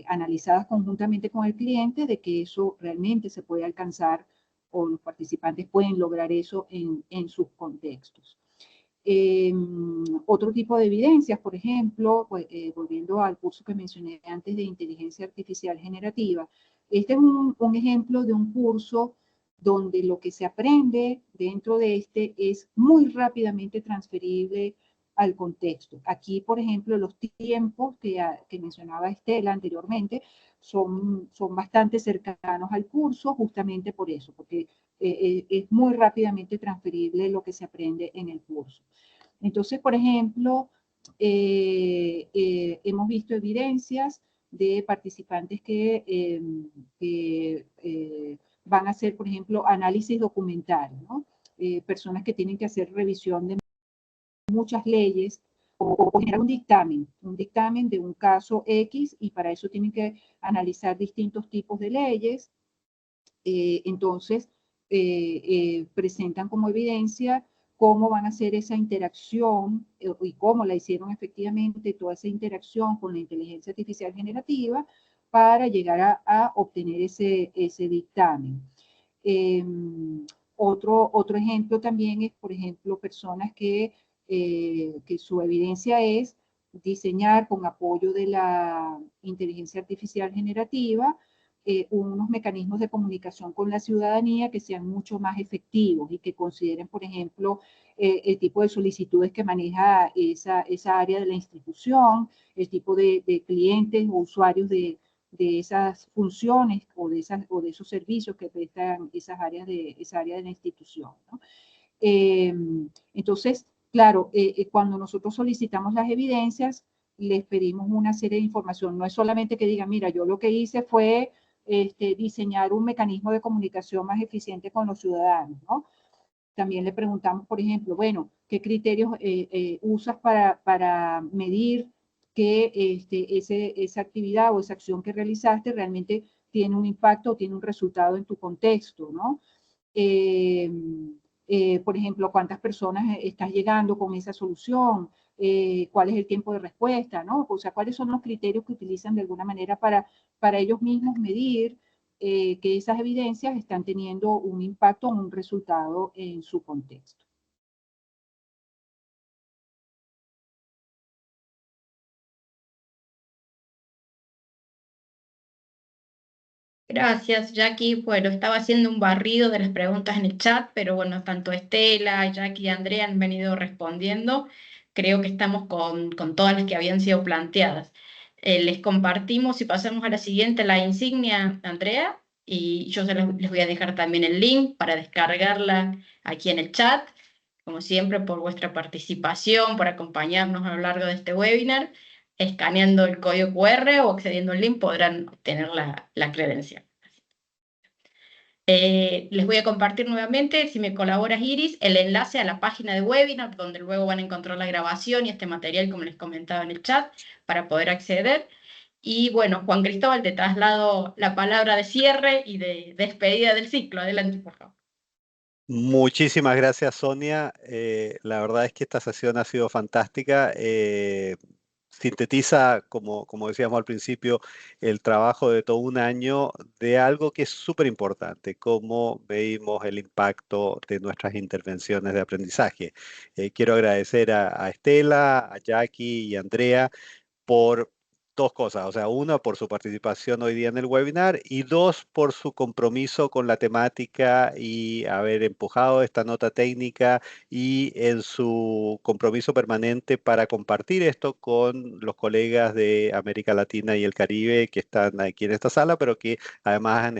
analizadas conjuntamente con el cliente, de que eso realmente se puede alcanzar o los participantes pueden lograr eso en sus contextos. Otro tipo de evidencias, por ejemplo, pues, volviendo al curso que mencioné antes de inteligencia artificial generativa, este es un ejemplo de un curso donde lo que se aprende dentro de este es muy rápidamente transferible al contexto. Aquí, por ejemplo, los tiempos que mencionaba Estela anteriormente son bastante cercanos al curso justamente por eso, porque es muy rápidamente transferible lo que se aprende en el curso. Entonces, por ejemplo, hemos visto evidencias de participantes que van a hacer, por ejemplo, análisis documental, ¿no? Personas que tienen que hacer revisión de muchas leyes o generar un dictamen de un caso X, y para eso tienen que analizar distintos tipos de leyes. Entonces, presentan como evidencia cómo van a hacer esa interacción y cómo la hicieron efectivamente toda esa interacción con la inteligencia artificial generativa para llegar a obtener ese dictamen. Otro ejemplo también es, por ejemplo, personas que su evidencia es diseñar con apoyo de la inteligencia artificial generativa unos mecanismos de comunicación con la ciudadanía que sean mucho más efectivos y que consideren, por ejemplo, el tipo de solicitudes que maneja esa área de la institución, el tipo de clientes o usuarios de esas funciones o de esos servicios que prestan esa área de la institución, ¿no? Entonces, claro, cuando nosotros solicitamos las evidencias, les pedimos una serie de información. No es solamente que digan, mira, yo lo que hice fue diseñar un mecanismo de comunicación más eficiente con los ciudadanos, ¿no? También le preguntamos, por ejemplo, bueno, ¿qué criterios usas para medir que esa actividad o esa acción que realizaste realmente tiene un impacto o tiene un resultado en tu contexto, ¿no? Por ejemplo, ¿cuántas personas estás llegando con esa solución? ¿Cuál es el tiempo de respuesta? ¿No? O sea, ¿cuáles son los criterios que utilizan de alguna manera para ellos mismos medir que esas evidencias están teniendo un impacto o un resultado en su contexto? Gracias, Jackie. Bueno, estaba haciendo un barrido de las preguntas en el chat, pero bueno, tanto Estela, Jackie y Andrea han venido respondiendo. Creo que estamos con todas las que habían sido planteadas. Les compartimos y pasamos a la siguiente, la insignia, Andrea, y yo les voy a dejar también el link para descargarla aquí en el chat. Como siempre, por vuestra participación, por acompañarnos a lo largo de este webinar. Escaneando el código QR o accediendo al link podrán obtener la credencial. Les voy a compartir nuevamente, si me colaboras Iris, el enlace a la página de webinar, donde luego van a encontrar la grabación y este material, como les comentaba en el chat, para poder acceder. Y bueno, Juan Cristóbal, te traslado la palabra de cierre y de despedida del ciclo. Adelante, por favor. Muchísimas gracias, Sonia. La verdad es que esta sesión ha sido fantástica. Sintetiza, como decíamos al principio, el trabajo de todo un año de algo que es súper importante, cómo veis el impacto de nuestras intervenciones de aprendizaje. Quiero agradecer a Estela, a Jackie y a Andrea por dos cosas, o sea, una, por su participación hoy día en el webinar y dos, por su compromiso con la temática y haber empujado esta nota técnica y en su compromiso permanente para compartir esto con los colegas de América Latina y el Caribe que están aquí en esta sala, pero que además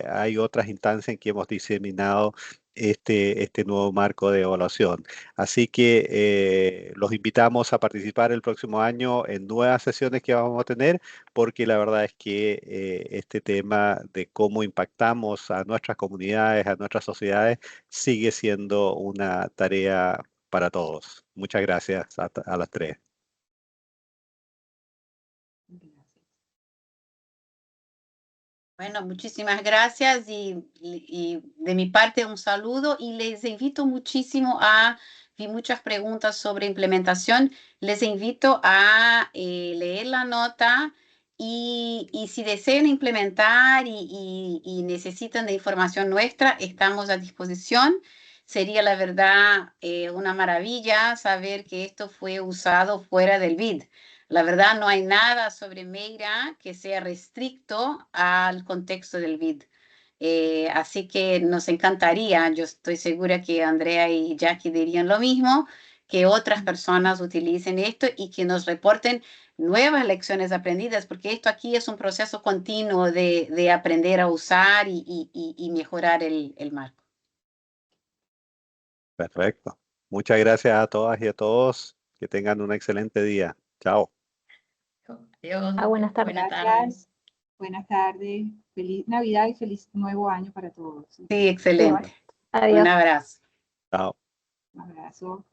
hay otras instancias en que hemos diseminado este nuevo marco de evaluación. Así que los invitamos a participar el próximo año en nuevas sesiones que vamos a tener, porque la verdad es que este tema de cómo impactamos a nuestras comunidades, a nuestras sociedades, sigue siendo una tarea para todos. Muchas gracias a las tres. Bueno, muchísimas gracias y de mi parte un saludo y les invito muchísimo vi muchas preguntas sobre implementación, les invito a leer la nota y si desean implementar y necesitan de información nuestra, estamos a disposición. Sería la verdad una maravilla saber que esto fue usado fuera del BID. La verdad, no hay nada sobre Meira que sea restricto al contexto del BID. Así que nos encantaría, yo estoy segura que Andrea y Jackie dirían lo mismo, que otras personas utilicen esto y que nos reporten nuevas lecciones aprendidas, porque esto aquí es un proceso continuo de aprender a usar y mejorar el marco. Perfecto. Muchas gracias a todas y a todos. Que tengan un excelente día. Chao. Adiós. Buenas tardes. Buenas tardes. Buenas tardes. Feliz Navidad y feliz nuevo año para todos. Sí, excelente. Adiós. Un abrazo. Chao. Un abrazo.